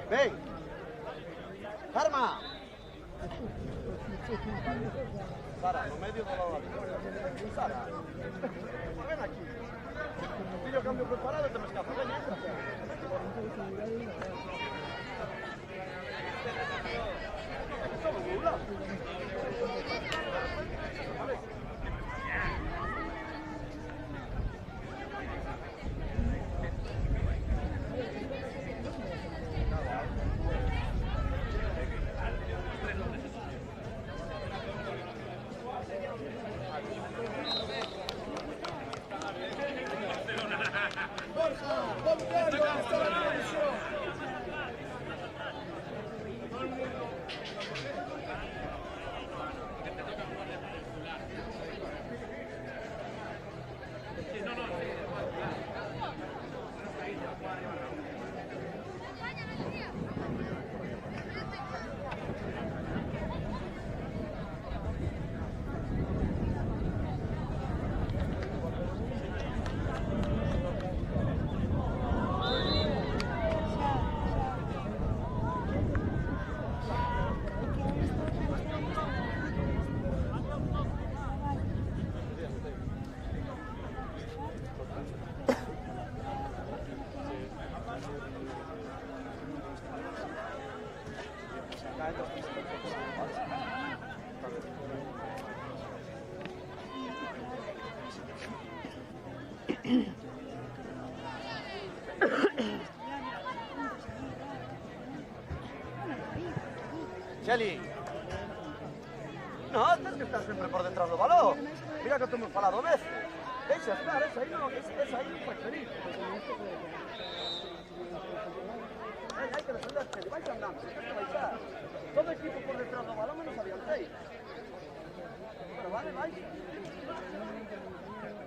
ven. Karma. Sara, no medio de la hora. Sara, ven aquí. Yo cambio preparado, te me escapas. Ven, Shelly. No, tens que estar sempre por detrás do balón. Mira que te hemos falado veces. Deixa estar, esa aí non fai feliz. Hai que defender, Shelly, vais andando, tens que baixar. Todo equipo por detrás do balón menos adianteiro. ¿Vais?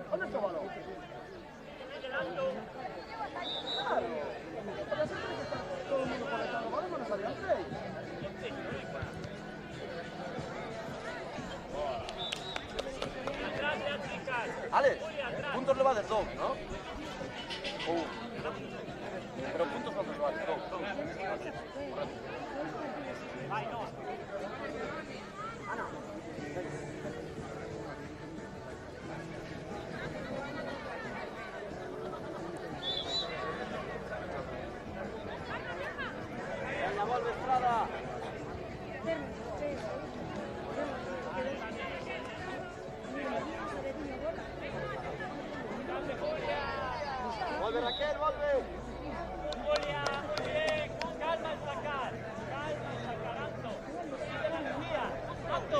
¿Dónde está el balón? Claro. Pero siempre que está todo el mundo conectado, ¿vale? No salían 6. Atrás ya, chicas. Alex, puntos le va del 2, ¿no? Pero puntos cuando le va del 2. Vai, no. Venga, vuelve Estrada. Vuelve Raquel, vuelve. Julia, muy bien. Con calma al sacar. Calma al sacar, Anto. Sigue la energía. Anto.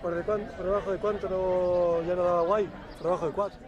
¿Por debajo de cuánto no, ya no daba guay? Por debajo de 4.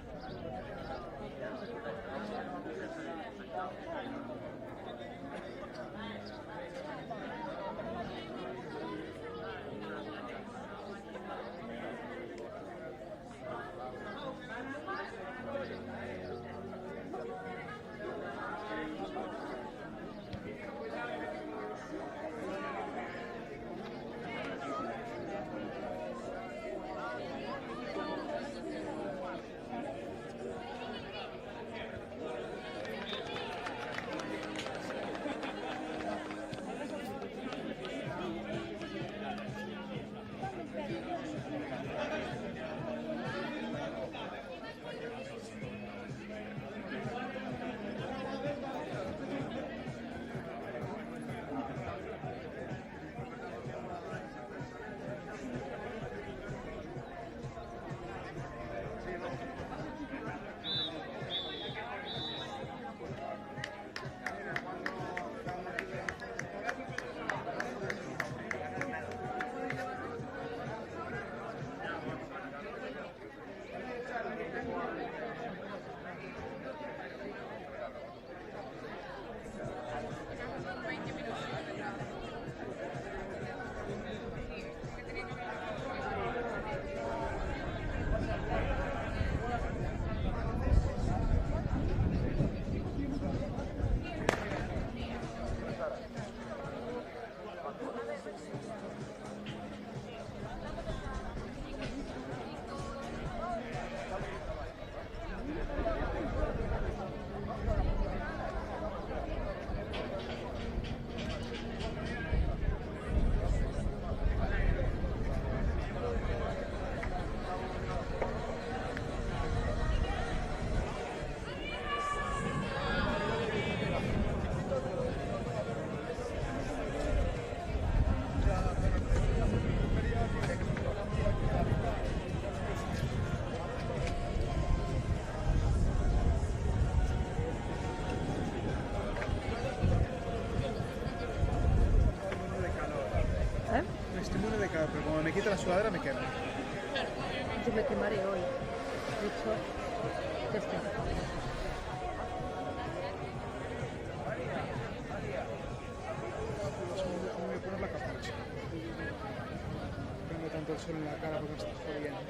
pero como me quito la sudadera me quemo. Yo me quemaré hoy. De hecho, este. Me voy a poner la capucha. No tengo tanto el sol en la cara porque está jodiendo.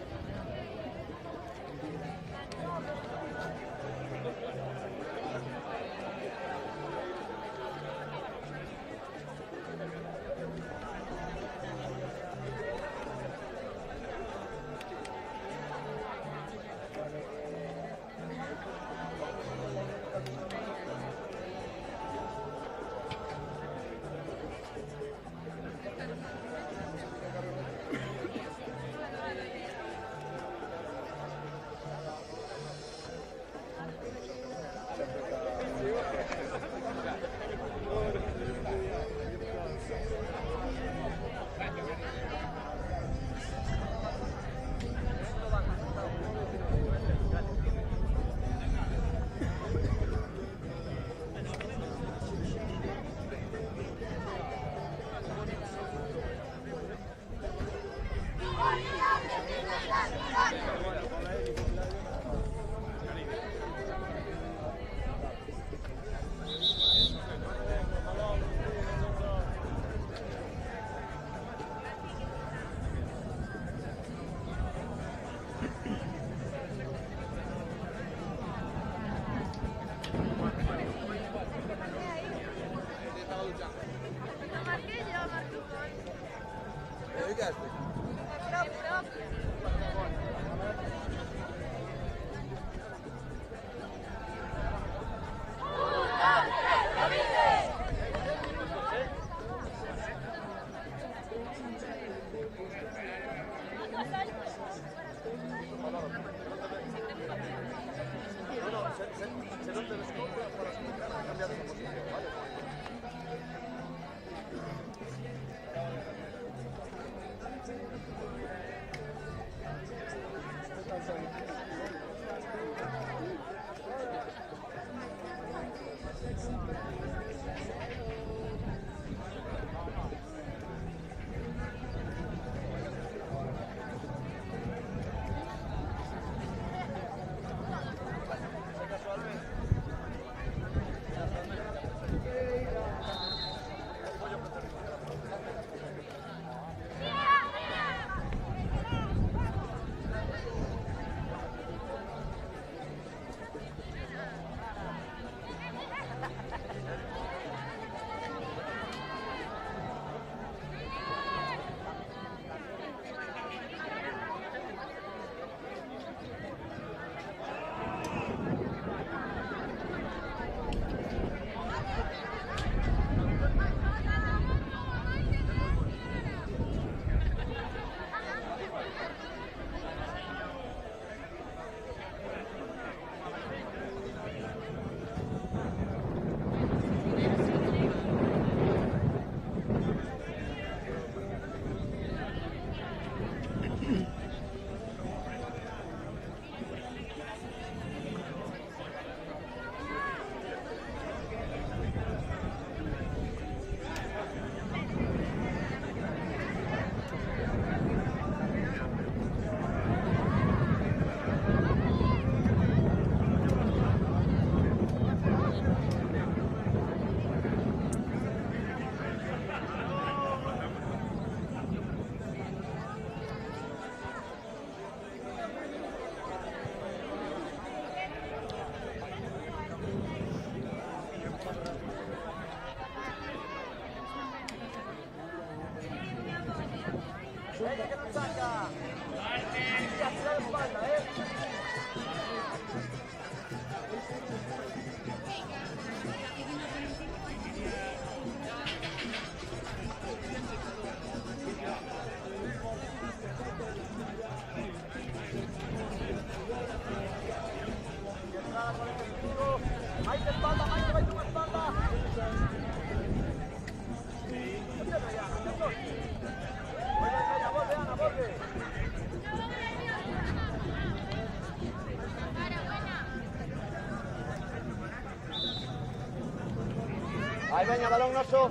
Ahí veña, balón noso.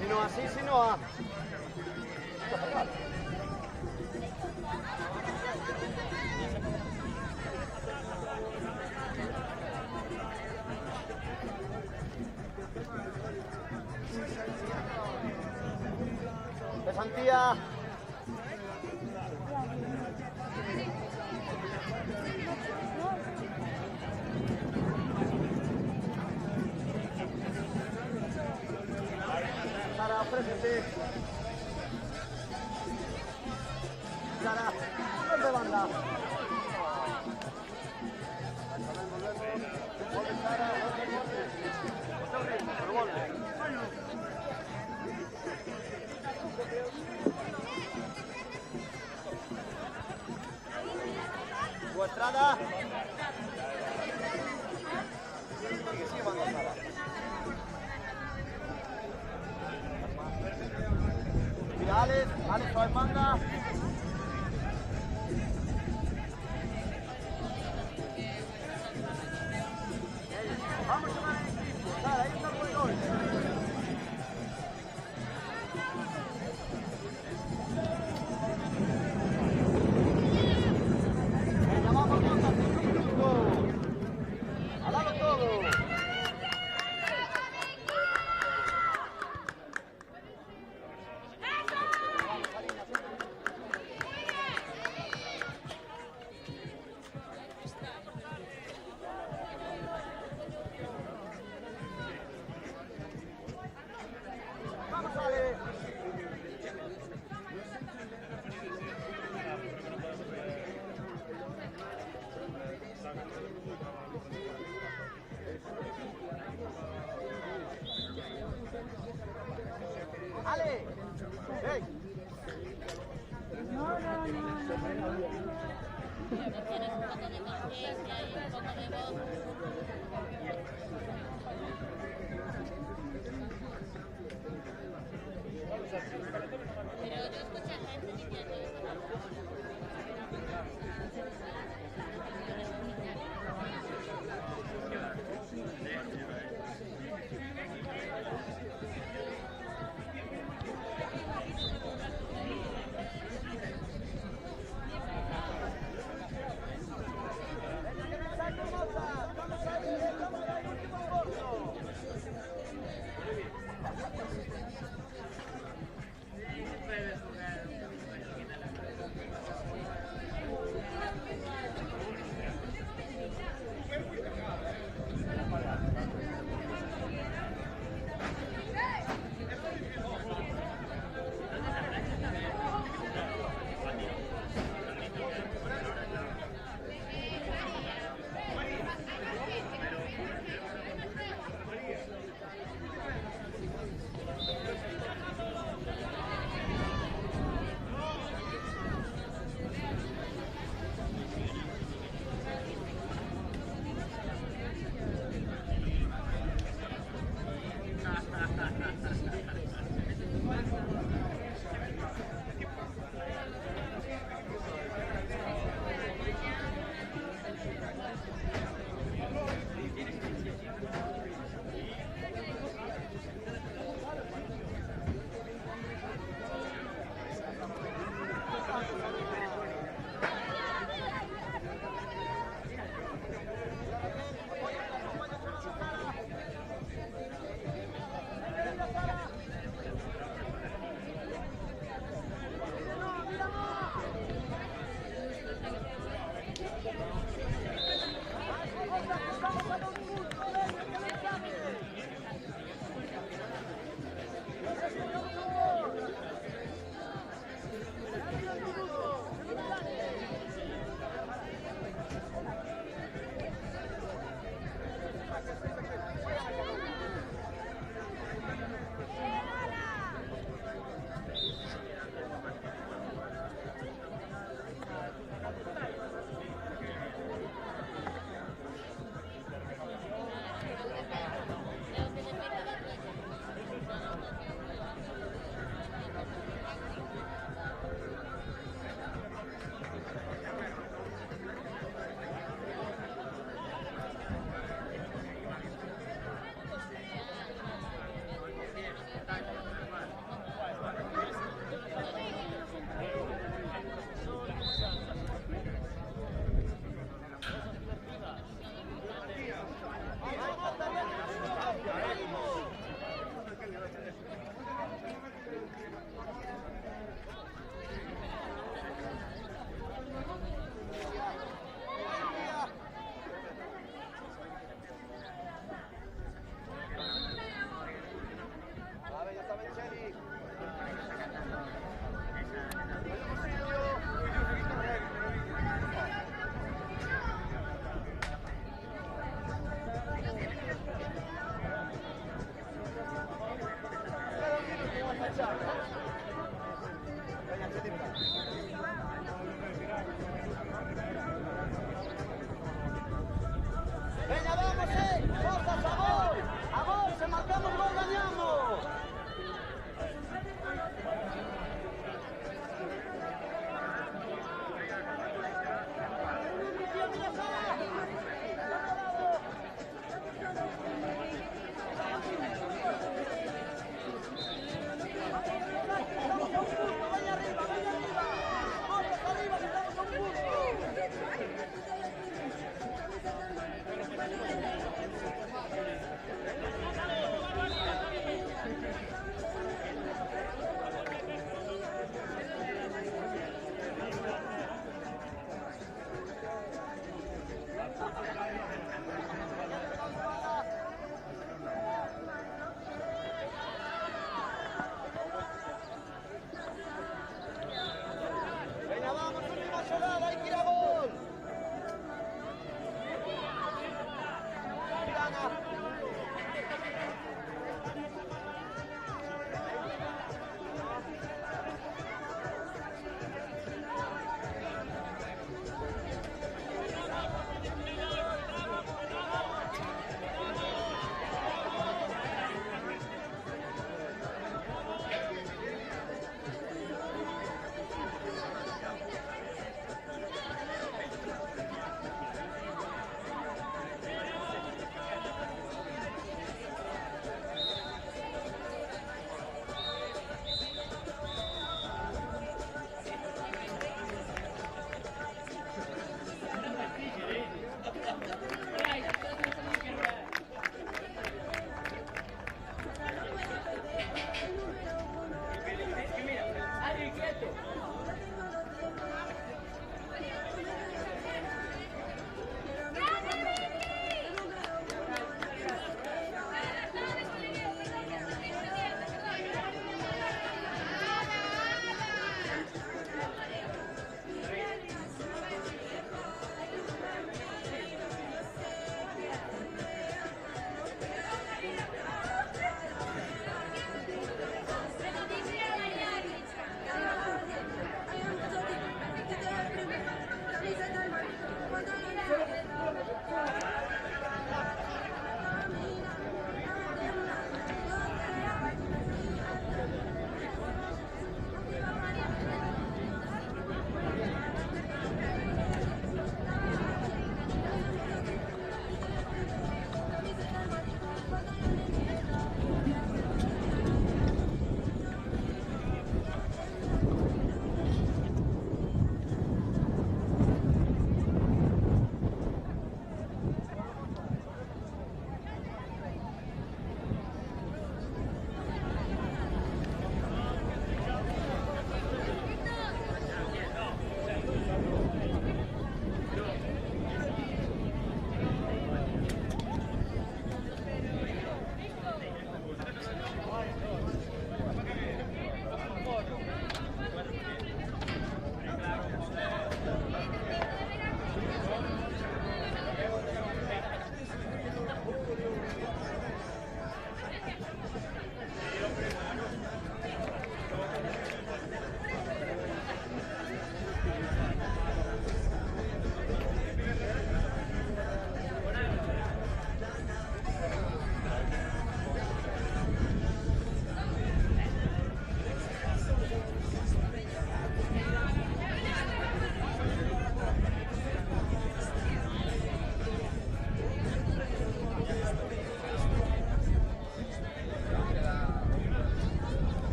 Si no así, si no a. Pesantía. Sara, ofrécete. Sara, ¿dónde banda? Vuelve Sara, pero vuelve. Tu Estrada. Sigue, banda Sara. Mira, Alex, suave manga.